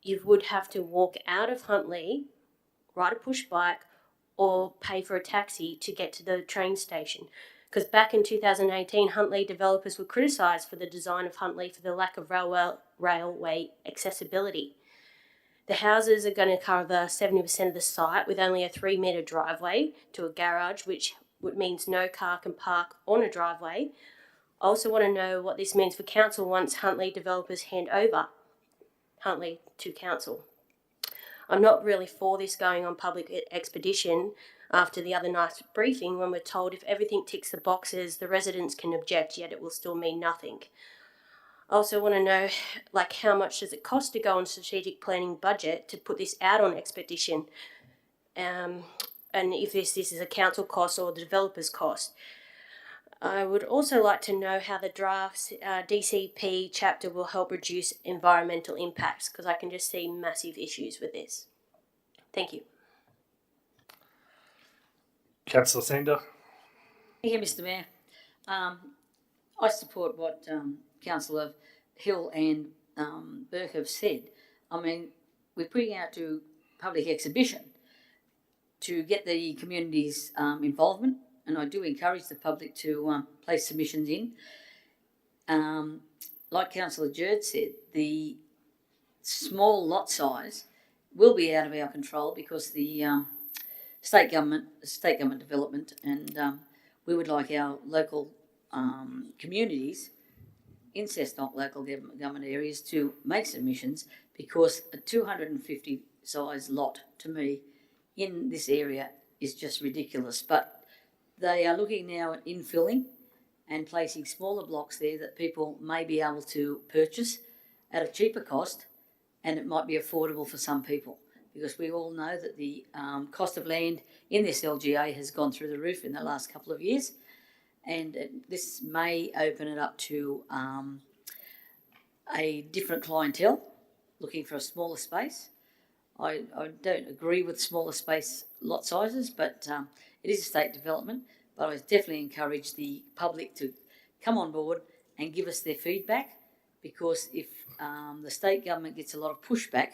you would have to walk out of Huntley, ride a push bike, or pay for a taxi to get to the train station. Because back in 2018, Huntley developers were criticised for the design of Huntley for the lack of railway accessibility. The houses are going to cover 70% of the site with only a 3-metre driveway to a garage, which means no car can park on a driveway. I also want to know what this means for council once Huntley developers hand over Huntley to council. I'm not really for this going on public expedition after the other night's briefing when we're told if everything ticks the boxes, the residents can object, yet it will still mean nothing. I also want to know, how much does it cost to go on strategic planning budget to put this out on expedition? And if this is a council cost or the developer's cost. I would also like to know how the draft DCP chapter will help reduce environmental impacts, because I can just see massive issues with this. Thank you. Councillor Sander. Thank you, Mr. Mayor. I support what Councillor Hill and Burke have said. I mean, we're putting out to public exhibition to get the community's involvement, and I do encourage the public to place submissions in. Like Councillor Jerd said, the small lot size will be out of our control because the state government development, and we would like our local communities in Cessnock local government areas to make submissions, because a 250 size lot to me in this area is just ridiculous. But they are looking now at infilling and placing smaller blocks there that people may be able to purchase at a cheaper cost, and it might be affordable for some people, because we all know that the cost of land in this LGA has gone through the roof in the last couple of years, and this may open it up to a different clientele looking for a smaller space. I don't agree with smaller space lot sizes, but it is a state development. But I definitely encourage the public to come on board and give us their feedback, because if the state government gets a lot of pushback,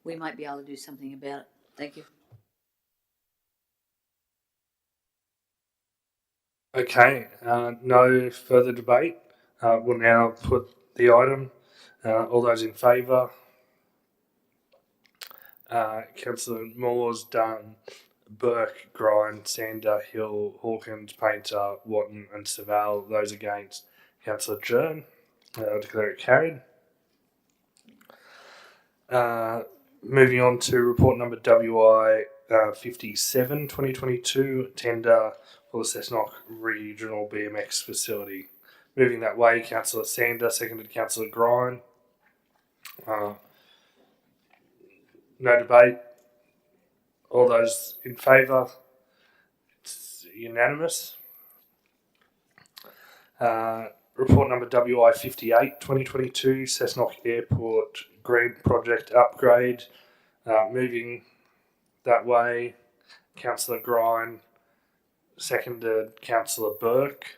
we might be able to do something about it. Thank you. Okay, no further debate. We'll now put the item. All those in favour? Councillor Moores, Dunn, Burke, Grind, Sander, Hill, Hawkins, Painter, Watton and Savell. Those against? Councillor Jern. I'll declare it carried. Moving on to report number WI 57 2022, tender for the Cessnock Regional BMX facility. Moving that way, Councillor Sander, seconded Councillor Grind. No debate. All those in favour? It's unanimous. Report number WI 58 2022, Cessnock Airport Green Project Upgrade. Moving that way, Councillor Grind, seconded Councillor Burke.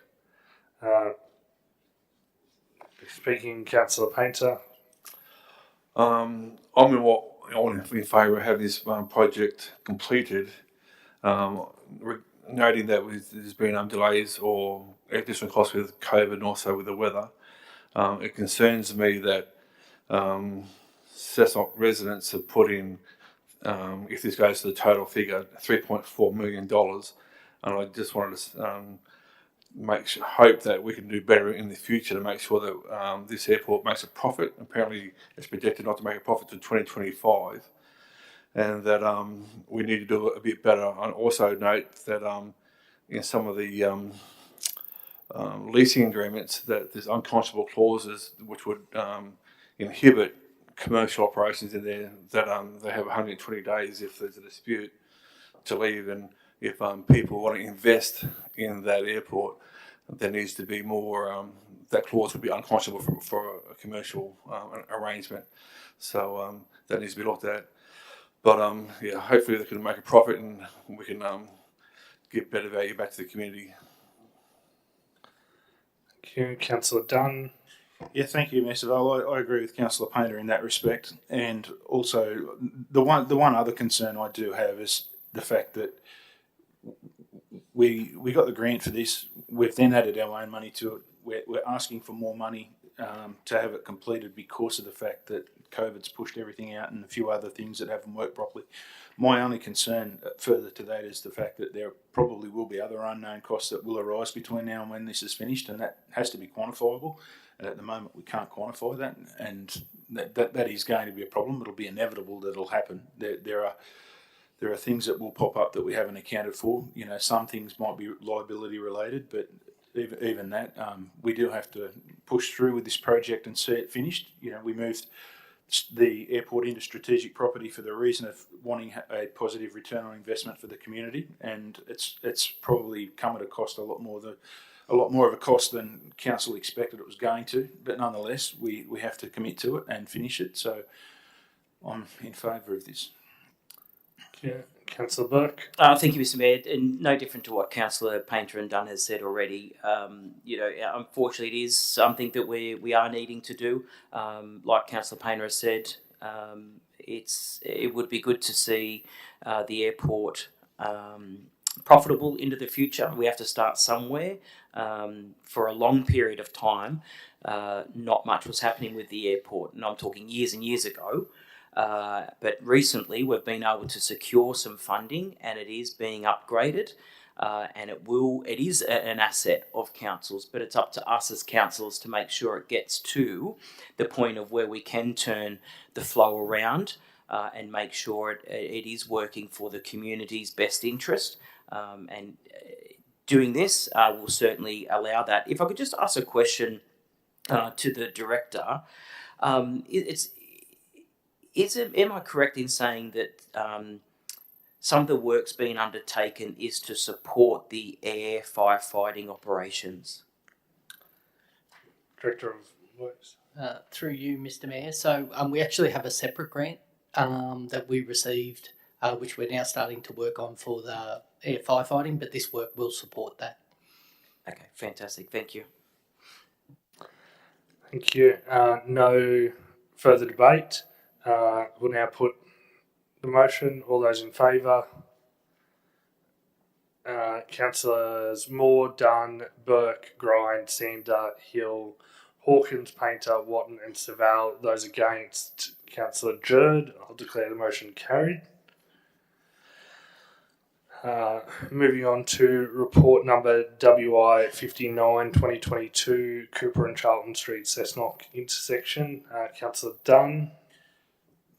Speaking, Councillor Painter. I'm in favour of having this project completed. Noting that there's been delays or additional costs with COVID and also with the weather, it concerns me that Cessnock residents have put in, if this goes to the total figure, $3.4 million, and I just wanted to hope that we can do better in the future to make sure that this airport makes a profit. Apparently, it's projected not to make a profit to 2025. And that we need to do a bit better. I also note that in some of the leasing agreements that there's unconscionable clauses which would inhibit commercial operations in there, that they have 120 days if there's a dispute to leave, and if people want to invest in that airport, there needs to be more, that clause would be unconscionable for a commercial arrangement. So that needs to be looked at. But hopefully they can make a profit and we can give better value back to the community. Thank you, Councillor Dunn. Yeah, thank you, Mr. Vale. I agree with Councillor Painter in that respect, and also the one other concern I do have is the fact that we got the grant for this. We've then added our own money to it. We're asking for more money to have it completed because of the fact that COVID's pushed everything out and a few other things that haven't worked properly. My only concern further to that is the fact that there probably will be other unknown costs that will arise between now and when this is finished, and that has to be quantifiable. And at the moment, we can't quantify that, and that is going to be a problem. It'll be inevitable that it'll happen. There are things that will pop up that we haven't accounted for. You know, some things might be liability related, but even that, we do have to push through with this project and see it finished. You know, we moved the airport into strategic property for the reason of wanting a positive return on investment for the community, and it's probably come at a cost a lot more of a cost than council expected it was going to. But nonetheless, we have to commit to it and finish it. So I'm in favour of this. Yeah, Councillor Burke. Thank you, Mr. Mayor. And no different to what Councillor Painter and Dunn has said already. Unfortunately, it is something that we are needing to do. Like Councillor Painter has said, it would be good to see the airport profitable into the future. We have to start somewhere. For a long period of time, not much was happening with the airport, and I'm talking years and years ago. But recently we've been able to secure some funding, and it is being upgraded, and it is an asset of councils, but it's up to us as councillors to make sure it gets to the point of where we can turn the flow around and make sure it is working for the community's best interest. And doing this will certainly allow that. If I could just ask a question to the director, am I correct in saying that some of the work's being undertaken is to support the air firefighting operations? Director of Works. Through you, Mr. Mayor. So we actually have a separate grant that we received, which we're now starting to work on for the air firefighting, but this work will support that. Okay, fantastic. Thank you. Thank you. No further debate. We'll now put the motion. All those in favour? Councillors Moore, Dunn, Burke, Grind, Sander, Hill, Hawkins, Painter, Watton and Saval. Those against, Councillor Jerd. I'll declare the motion carried. Moving on to report number WI 59 2022, Cooper and Charlton Street, Cessnock intersection. Councillor Dunn.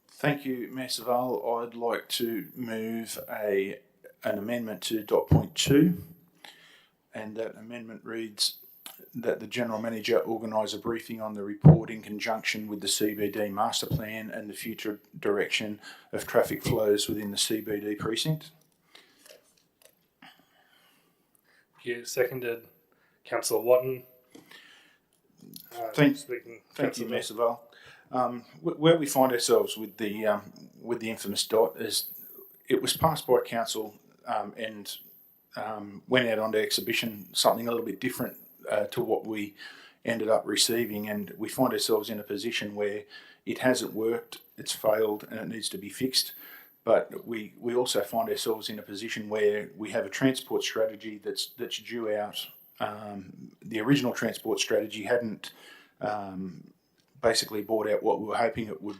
Thank you, Mayor Saval. I'd like to move an amendment to dot point 2, and that amendment reads that the General Manager organise a briefing on the report in conjunction with the CBD Master Plan and the future direction of traffic flows within the CBD precinct. You seconded. Councillor Watton. Thank you, Mayor Saval. Where we find ourselves with the infamous dot is it was passed by council and went out onto exhibition, something a little bit different to what we ended up receiving, and we find ourselves in a position where it hasn't worked, it's failed, and it needs to be fixed. But we also find ourselves in a position where we have a transport strategy that's due out. The original transport strategy hadn't basically brought out what we were hoping it would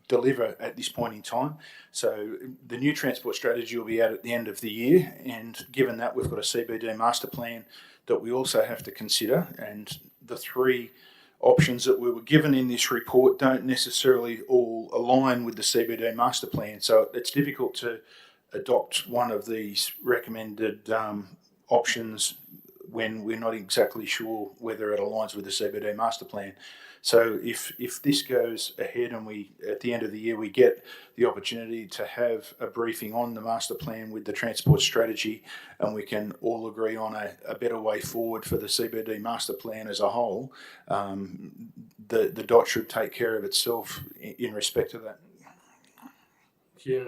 deliver at this point in time. So the new transport strategy will be out at the end of the year, and given that we've got a CBD master plan that we also have to consider, and the three options that we were given in this report don't necessarily all align with the CBD master plan. So it's difficult to adopt one of these recommended options when we're not exactly sure whether it aligns with the CBD master plan. So if this goes ahead and we, at the end of the year, we get the opportunity to have a briefing on the master plan with the transport strategy, and we can all agree on a better way forward for the CBD master plan as a whole, the dot should take care of itself in respect to that. Yeah.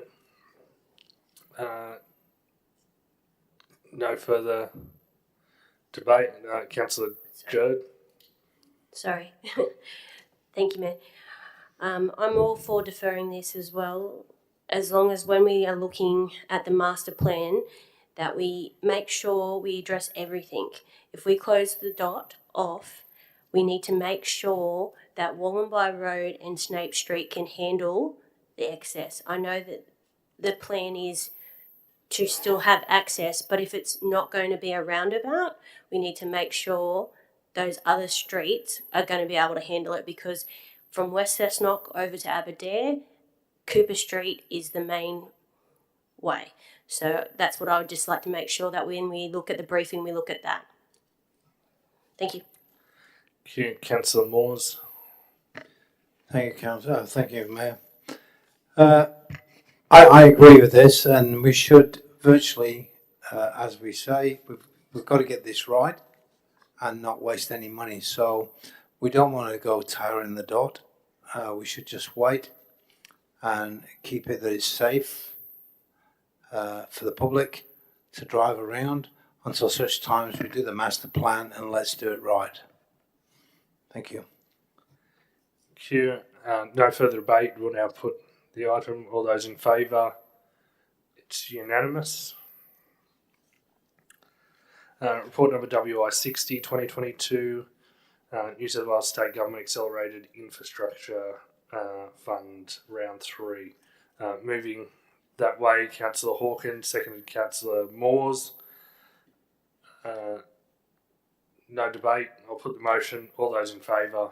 No further debate. Councillor Jerd. Sorry. Thank you, Mayor. I'm all for deferring this as well, as long as when we are looking at the master plan, that we make sure we address everything. If we close the dot off, we need to make sure that Wallenby Road and Snape Street can handle the excess. I know that the plan is to still have access, but if it's not going to be a roundabout, we need to make sure those other streets are going to be able to handle it, because from West Cessnock over to Aberdare, Cooper Street is the main way. So that's what I would just like to make sure that when we look at the briefing, we look at that. Thank you. Councillor Moores. Thank you, Councillor. Thank you, Mayor. I agree with this, and we should virtually, as we say, we've got to get this right and not waste any money. So we don't want to go towering the dot. We should just wait and keep it that it's safe for the public to drive around until such times we do the master plan, and let's do it right. Thank you. Thank you. No further debate. We'll now put the item. All those in favour? It's unanimous. Report number WI 60 2022. New South Wales State Government Accelerated Infrastructure Fund Round 3. Moving that way, Councillor Hawkins, seconded Councillor Moores. No debate. I'll put the motion. All those in favour?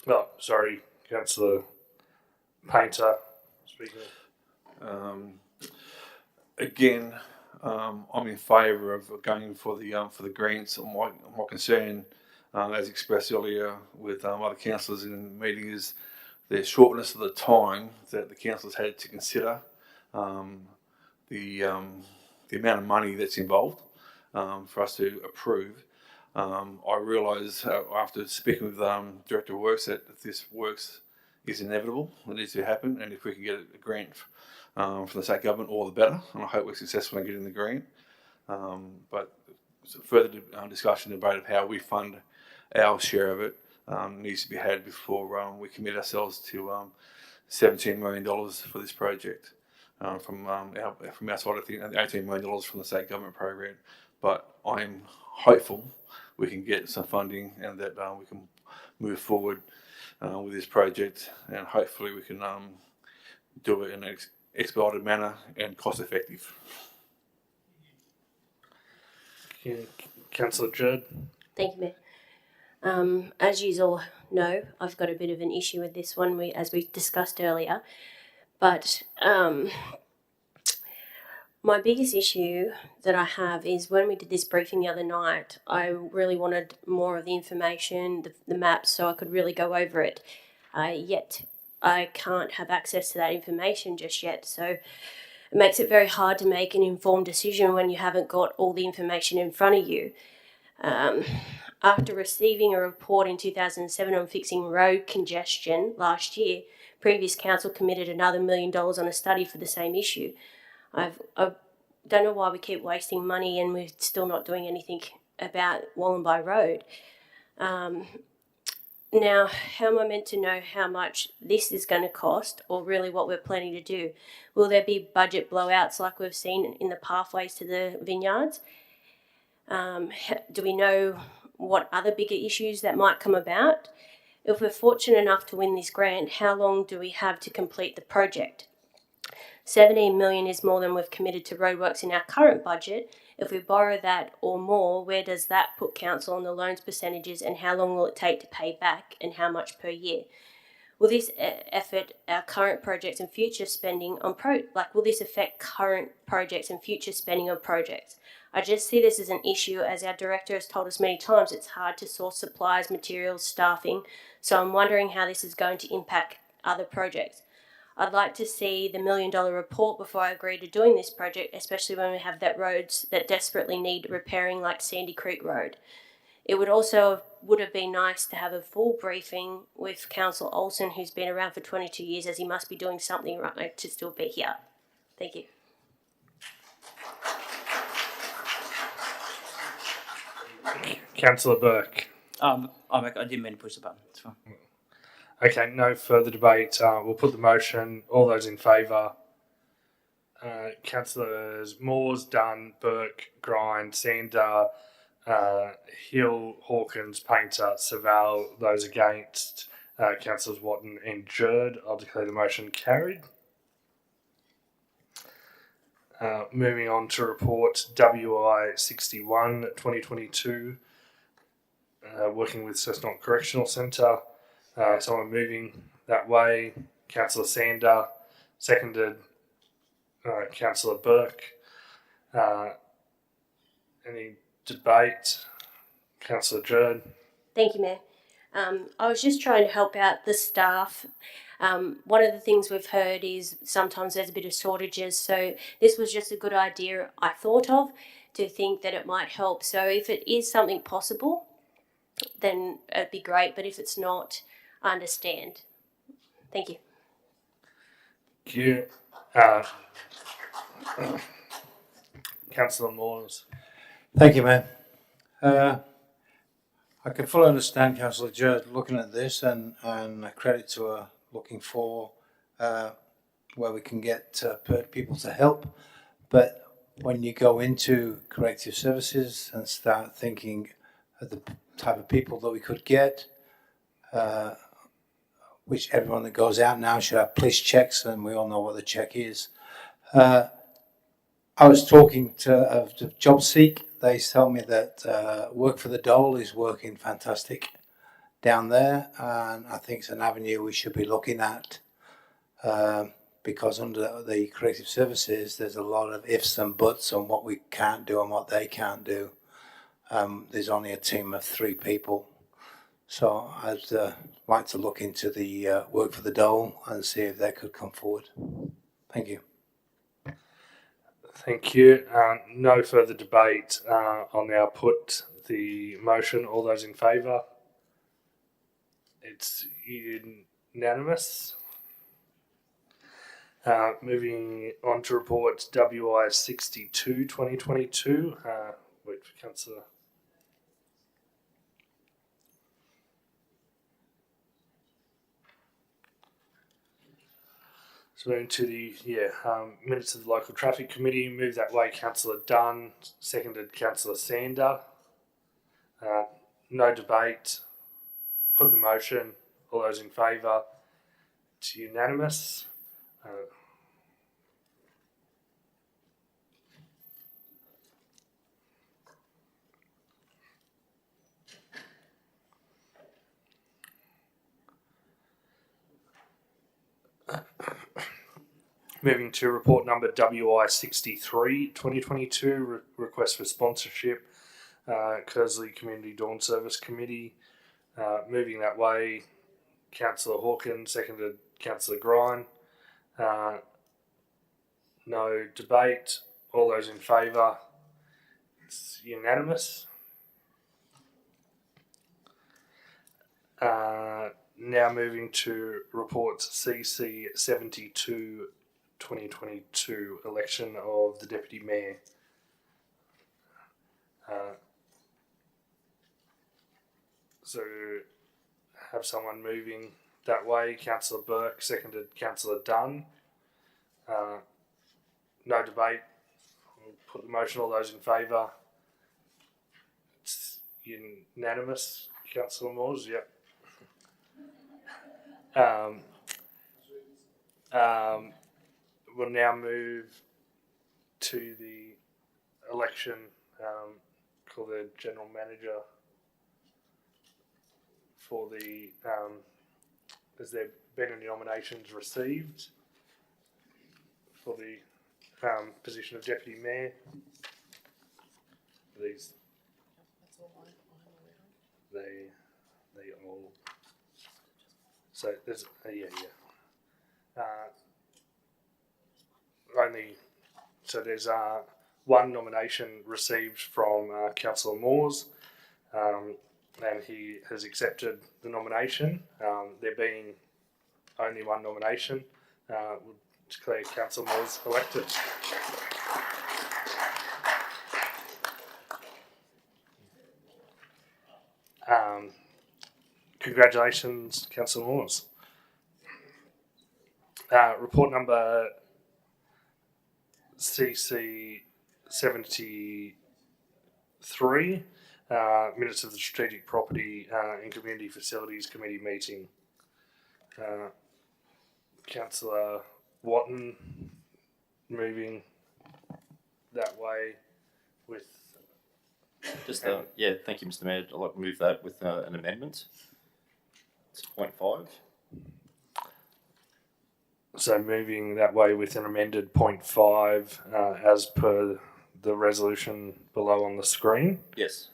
Oh, sorry, Councillor Painter. Speaking. Again, I'm in favour of going for the grants. My concern, as expressed earlier with other councillors in the meeting, is the shortness of the time that the councillors had to consider the amount of money that's involved for us to approve. I realise after speaking with Director of Works that this works is inevitable. It needs to happen, and if we can get a grant from the state government, all the better. And I hope we're successful in getting the grant. But further discussion and debate of how we fund our share of it needs to be had before we commit ourselves to $17 million for this project. From our side, I think $18 million from the state government program. But I'm hopeful we can get some funding and that we can move forward with this project, and hopefully we can do it in an expedited manner and cost effective. Councillor Judd. Thank you, Mayor. As you all know, I've got a bit of an issue with this one, as we discussed earlier. But my biggest issue that I have is when we did this briefing the other night, I really wanted more of the information, the maps, so I could really go over it. Yet I can't have access to that information just yet. So it makes it very hard to make an informed decision when you haven't got all the information in front of you. After receiving a report in 2007 on fixing road congestion last year, previous council committed another $1 million on a study for the same issue. I don't know why we keep wasting money and we're still not doing anything about Wallenby Road. Now, how am I meant to know how much this is going to cost, or really what we're planning to do? Will there be budget blowouts like we've seen in the pathways to the vineyards? Do we know what other bigger issues that might come about? If we're fortunate enough to win this grant, how long do we have to complete the project? 17 million is more than we've committed to roadworks in our current budget. If we borrow that or more, where does that put council on the loans percentages, and how long will it take to pay back, and how much per year? Will this affect our current projects and future spending on will this affect current projects and future spending on projects? I just see this as an issue, as our director has told us many times, it's hard to source supplies, materials, staffing, so I'm wondering how this is going to impact other projects. I'd like to see the $1 million report before I agree to doing this project, especially when we have roads that desperately need repairing, like Sandy Creek Road. It would have been nice to have a full briefing with Councillor Olsen, who's been around for 22 years, as he must be doing something right to still be here. Thank you. Councillor Burke. I didn't mean to push the button. It's fine. Okay, no further debate. We'll put the motion. All those in favour? Councillors Moores, Dunn, Burke, Grind, Sander, Hill, Hawkins, Painter, Saval. Those against, Councillors Watton and Jerd. I'll declare the motion carried. Moving on to report WI 61 2022, working with Cessnock Correctional Centre. Someone moving that way, Councillor Sander, seconded Councillor Burke. Any debate? Councillor Jerd. Thank you, Mayor. I was just trying to help out the staff. One of the things we've heard is sometimes there's a bit of shortages, so this was just a good idea I thought of to think that it might help. So if it is something possible, then it'd be great, but if it's not, I understand. Thank you. Thank you. Councillor Moores. Thank you, Mayor. I can fully understand Councillor Jerd looking at this and credit to her looking for where we can get people to help. But when you go into corrective services and start thinking of the type of people that we could get, which everyone that goes out now should have police checks, and we all know what the check is. I was talking to JobSeek. They tell me that Work for the Dole is working fantastic down there, and I think it's an avenue we should be looking at because under the corrective services there's a lot of ifs and buts on what we can't do and what they can't do. There's only a team of 3 people, so I'd like to look into the Work for the Dole and see if they could come forward. Thank you. Thank you. No further debate. I'll now put the motion. All those in favour? It's unanimous. Moving on to report WI 62 2022. Wait for Councillor. So moving to the minutes of the local traffic committee. Move that way, Councillor Dunn. Seconded, Councillor Sander. No debate. Put the motion. All those in favour? It's unanimous. Moving to report number WI 63 2022, request for sponsorship, Kersley Community Dawn Service Committee. Moving that way, Councillor Hawkins, seconded Councillor Grine. No debate. All those in favour? It's unanimous. Now moving to report CC 72 2022, election of the Deputy Mayor. So have someone moving that way. Councillor Burke, seconded Councillor Dunn. No debate. We'll put the motion. All those in favour? It's unanimous. Councillor Moores, yep. We'll now move to the election. Call the General Manager for the. Has there been any nominations received for the position of Deputy Mayor? These. They all. So there's there's one nomination received from Councillor Moores, and he has accepted the nomination. There being only one nomination, we'll declare Councillor Moores elected. Congratulations, Councillor Moores. Report number CC 73, minutes of the Strategic Property and Community Facilities Committee meeting. Councillor Watton moving that way with... Just, yeah, thank you, Mr. Mayor. I'd like to move that with an amendment to point 5. So moving that way with an amended point 5 as per the resolution below on the screen. Yes.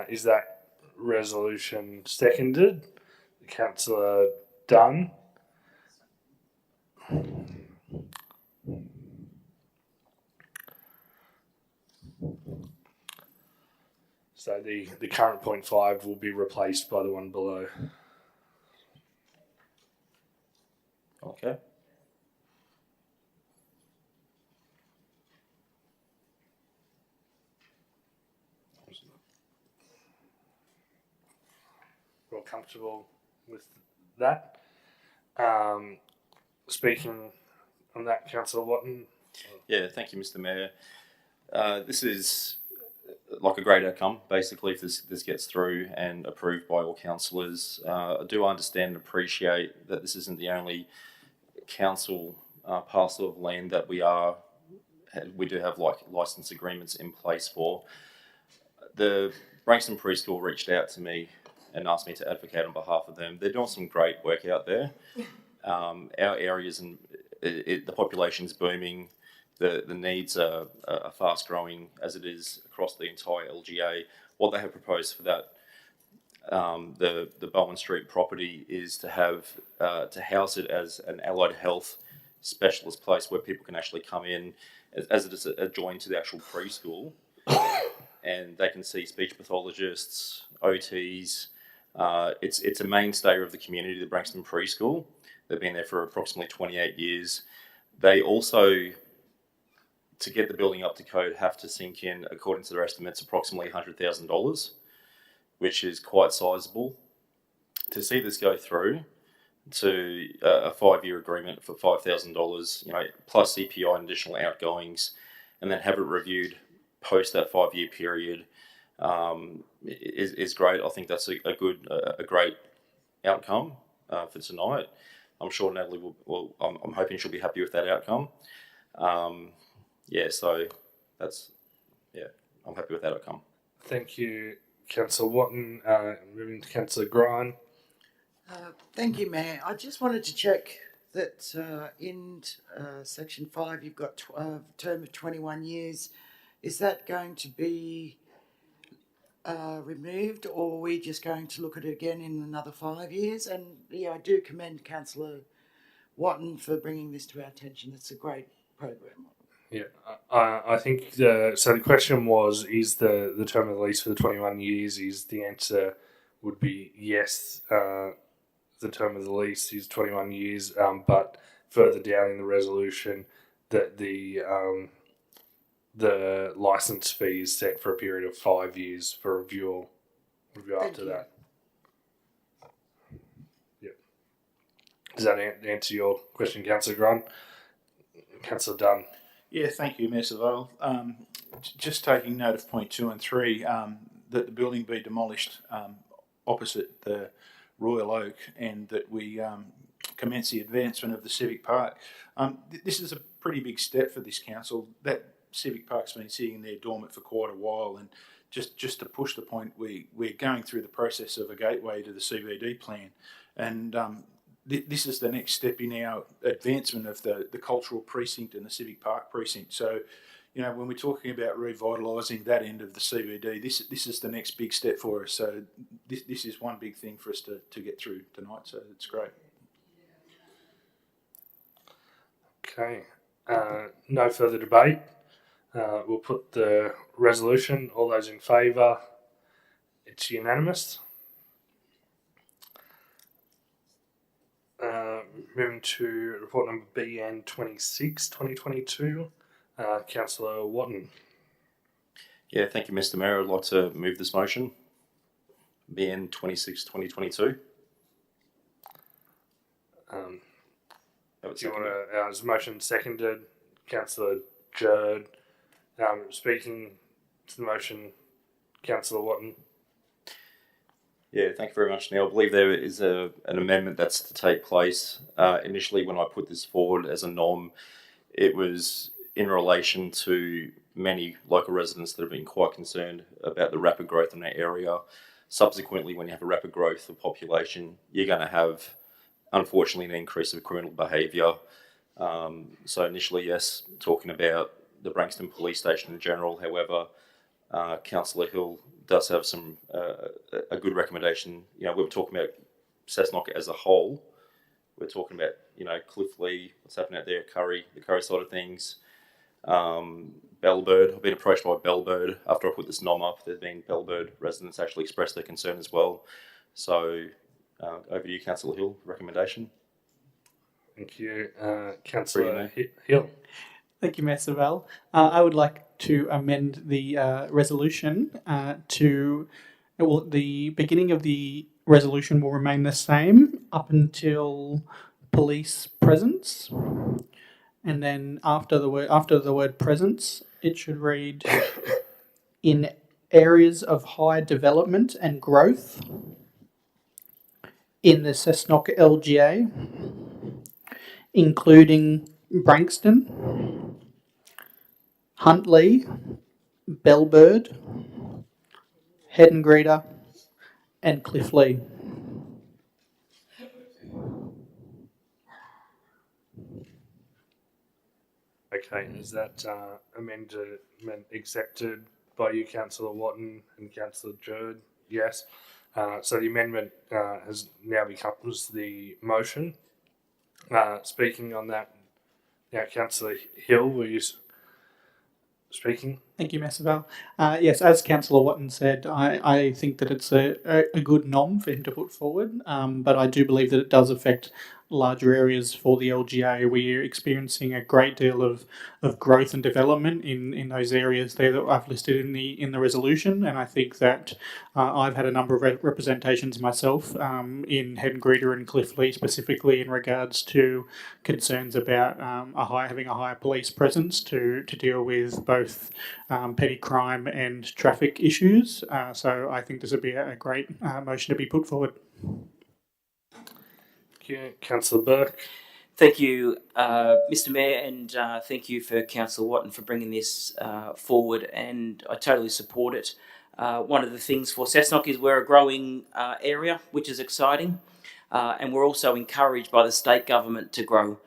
Is that resolution seconded? Councillor Dunn. So the current point 5 will be replaced by the one below. Okay. We're comfortable with that. Speaking on that, Councillor Watton. Yeah, thank you, Mr. Mayor. This is like a great outcome, basically, if this gets through and approved by all councillors. I do understand and appreciate that this isn't the only council parcel of land that we do have like license agreements in place for. The Brankston Preschool reached out to me and asked me to advocate on behalf of them. They're doing some great work out there. Our areas and the population's booming. The needs are fast growing as it is across the entire LGA. What they have proposed for that, the Bowen Street property, is to have to house it as an allied health specialist place where people can actually come in as it is adjoined to the actual preschool, and they can see speech pathologists, OTs. It's a mainstay of the community, the Brankston Preschool. They've been there for approximately 28 years. They also, to get the building up to code, have to sink in, according to their estimates, approximately $100,000, which is quite sizable. To see this go through to a 5-year agreement for $5,000, plus CPI and additional outgoings, and then have it reviewed post that 5-year period, is great. I think that's a great outcome for tonight. I'm sure Natalie will. I'm hoping she'll be happy with that outcome. So I'm happy with that outcome. Thank you, Councillor Watton. Moving to Councillor Grine. Thank you, Mayor. I just wanted to check that in Section 5 you've got a term of 21 years. Is that going to be removed, or are we just going to look at it again in another 5 years? And I do commend Councillor Watton for bringing this to our attention. It's a great program. Yeah, I think the question was, is the term of the lease for the 21 years? The answer would be yes. The term of the lease is 21 years, but further down in the resolution that the license fee is set for a period of 5 years for review after that. Yeah. Does that answer your question, Councillor Grun? Councillor Dunn. Yeah, thank you, Mayor Savile. Just taking note of point 2 and 3, that the building be demolished opposite the Royal Oak, and that we commence the advancement of the Civic Park. This is a pretty big step for this council. That Civic Park's been sitting there dormant for quite a while, and just to push the point, we're going through the process of a gateway to the CBD plan, and this is the next step in our advancement of the cultural precinct and the Civic Park precinct. So, when we're talking about revitalising that end of the CBD, this is the next big step for us. So this is one big thing for us to get through tonight. So it's great. Okay. No further debate. We'll put the resolution. All those in favour? It's unanimous. Moving to report number BN 26, 2022. Councillor Watton. Yeah, thank you, Mr. Mayor. I'd like to move this motion. BN 26/2022. Do you want to? There's a motion seconded. Councillor Jerd. Speaking to the motion, Councillor Watton. Yeah, thank you very much, Neil. I believe there is an amendment that's to take place. Initially, when I put this forward as a nom, it was in relation to many local residents that have been quite concerned about the rapid growth in that area. Subsequently, when you have a rapid growth of population, you're going to have, unfortunately, an increase of criminal behaviour. So initially, yes, talking about the Branxton Police Station in general. However, Councillor Hill does have some a good recommendation. You know, we were talking about Cessnock as a whole. We're talking about, you know, Cliffley, what's happening out there, Curry, the Curry side of things. Bellbird, I've been approached by Bellbird after I put this nom up. There's been Bellbird residents actually expressed their concern as well. So over to you, Councillor Hill, recommendation. Thank you, Councillor Hill. Thank you, Mayor Savell. I would like to amend the resolution to, well, the beginning of the resolution will remain the same up until police presence, and then after the word presence, it should read in areas of high development and growth in the Cessnock LGA, including Branxton, Huntley, Bellbird, Headengreeter, and Cliffley. Okay, is that accepted by you, Councillor Watton and Councillor Jerd? Yes. So the amendment has now becomes the motion. Speaking on that, now, Councillor Hill, were you speaking? Thank you, Massavell. Yes, as Councillor Watton said, I think that it's a good nom for him to put forward, but I do believe that it does affect larger areas for the LGA. We're experiencing a great deal of growth and development in those areas there that I've listed in the resolution, and I think that I've had a number of representations myself in Headengreeter and Cliffley, specifically in regards to concerns about having a higher police presence to deal with both petty crime and traffic issues. So I think this would be a great motion to be put forward. Thank you, Councillor Burke. Thank you, Mr. Mayor, and thank you for Councillor Watton for bringing this forward, and I totally support it. One of the things for Cessnock is we're a growing area, which is exciting, and we're also encouraged by the state government to grow.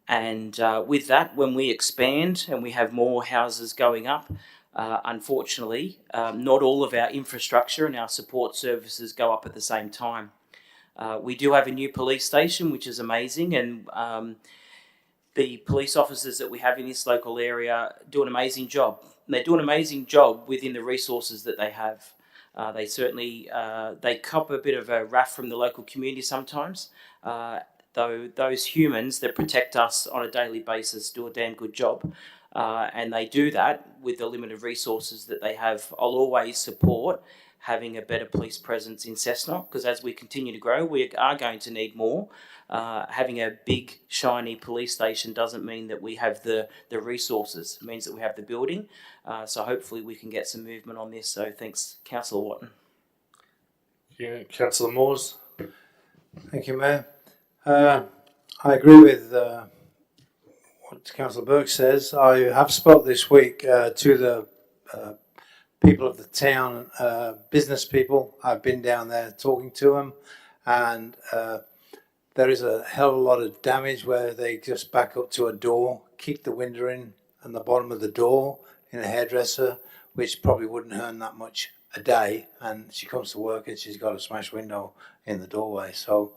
And with that, when we expand and we have more houses going up, unfortunately, not all of our infrastructure and our support services go up at the same time. We do have a new police station, which is amazing, and the police officers that we have in this local area do an amazing job. And they do an amazing job within the resources that they have. They certainly they cop a bit of a wrath from the local community sometimes, though those humans that protect us on a daily basis do a damn good job. And they do that with the limited resources that they have. I'll always support having a better police presence in Cessnock, because as we continue to grow, we are going to need more. Having a big, shiny police station doesn't mean that we have the resources. It means that we have the building. So hopefully we can get some movement on this. So thanks, Councillor Watton. Yeah, Councillor Moores. Thank you, Mayor. I agree with what Councillor Burke says. I have spoke this week to the people of the town, business people. I've been down there talking to them, and there is a hell of a lot of damage where they just back up to a door, kick the window in and the bottom of the door in a hairdresser, which probably wouldn't earn that much a day, and she comes to work and she's got a smashed window in the doorway. So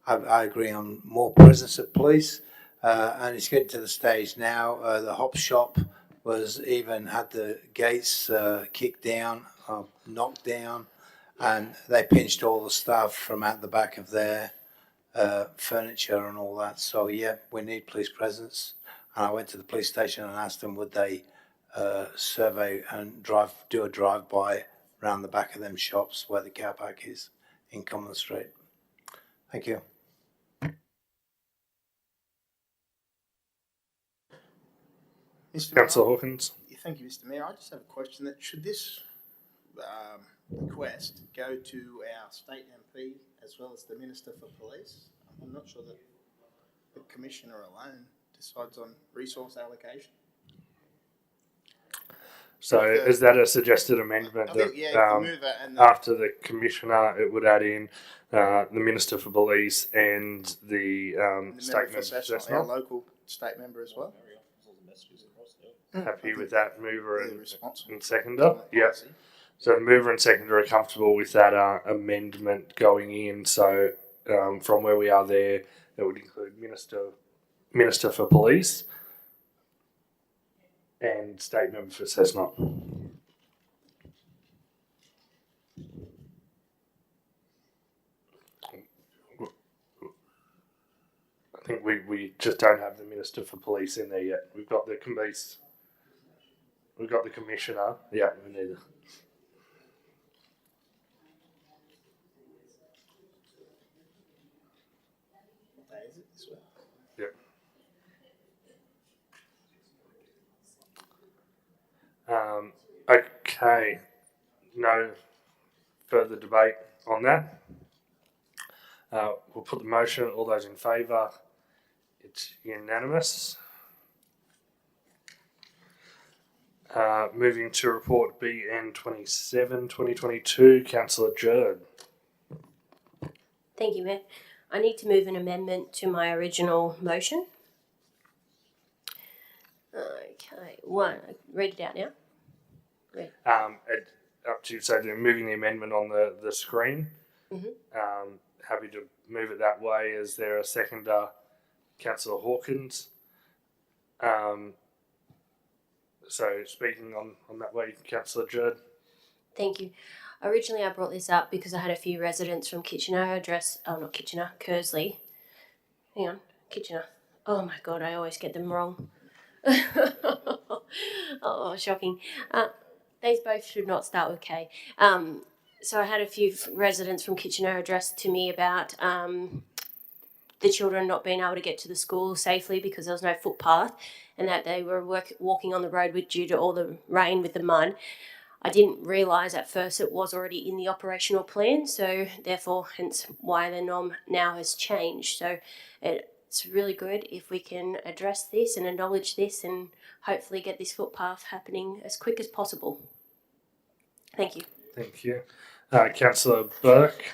I agree on more presence of police, and it's getting to the stage now. The hop shop was even had the gates kicked down, knocked down, and they pinched all the stuff from out the back of their furniture and all that. So yeah, we need police presence. And I went to the police station and asked them would they survey and do a drive-by round the back of them shops where the car park is in Common Street. Thank you. Mr. Councillor Mayor, Hawkins. thank you, Mr. Mayor. I just have a question: that should this request go to our state MP as well as the Minister for Police? I'm not sure that the Commissioner alone decides on resource allocation. So is that a suggested amendment I that think, yeah, the mover and the, after the Commissioner it would add in the Minister for Police and the State Member for Cessnock, our Cessnock? local state member as well. Happy with that mover and responsible seconder? Yep. So the mover and seconder are comfortable with that amendment going in. So from where we are there, it would include Minister for Police and State Member for Cessnock. I think we just don't have the Minister for Police in there yet. We've got the police. We've got the Commissioner. Yeah, we need. Is it this way? Yep. Okay. No further debate on that. We'll put the motion. All those in favour? It's unanimous. Moving to report BN 27 2022, Councillor Jerd. Thank you, Mayor. I need to move an amendment to my original motion. Okay, one. Read it out now. Read. Up to you. So they're moving the amendment on the screen. Mm-hmm. Happy to move it that way. Is there a seconder? Councillor Hawkins. So speaking on that way, Councillor Jerd. Thank you. Originally, I brought this up because I had a few residents from Kersley. Hang on, Kitchener. Oh my God, I always get them wrong. Oh, shocking. These both should not start with K. So I had a few residents from Kitchener address to me about the children not being able to get to the school safely because there was no footpath, and that they were walking on the road due to all the rain with the mud. I didn't realise at first it was already in the operational plan, so therefore hence why the norm now has changed. So it's really good if we can address this and acknowledge this and hopefully get this footpath happening as quick as possible. Thank you. Thank you. Councillor Burke.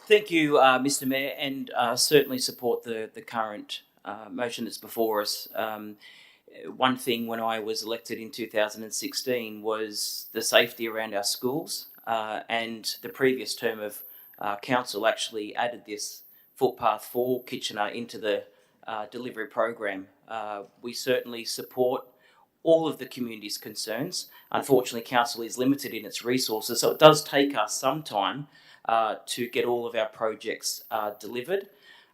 Thank you, Mr. Mayor, and certainly support the current motion that's before us. One thing when I was elected in 2016 was the safety around our schools, and the previous term of council actually added this footpath for Kitchener into the delivery program. We certainly support all of the community's concerns. Unfortunately, council is limited in its resources, so it does take us some time to get all of our projects delivered.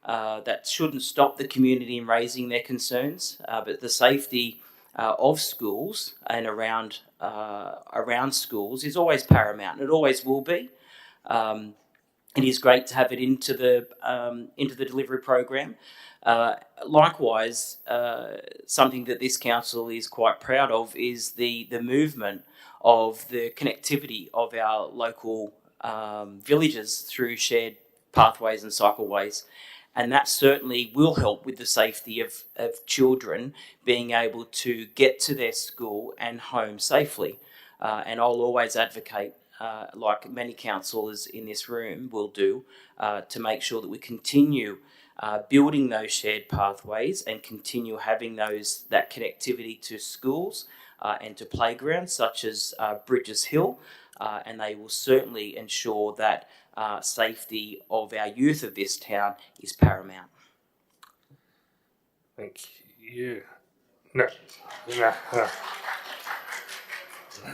That shouldn't stop the community in raising their concerns, but the safety of schools and around schools is always paramount. It always will be. It is great to have it into the delivery program. Likewise, something that this council is quite proud of is the movement of the connectivity of our local villages through shared pathways and cycleways. And that certainly will help with the safety of children being able to get to their school and home safely. And I'll always advocate, like many councillors in this room will do, to make sure that we continue building those shared pathways and continue having that connectivity to schools and to playgrounds such as Bridges Hill. And they will certainly ensure that safety of our youth of this town is paramount. Thank you.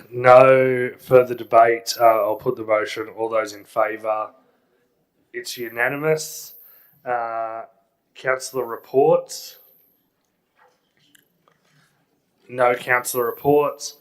No further debate. I'll put the motion. All those in favour? It's unanimous. Councillor reports? No councillor reports.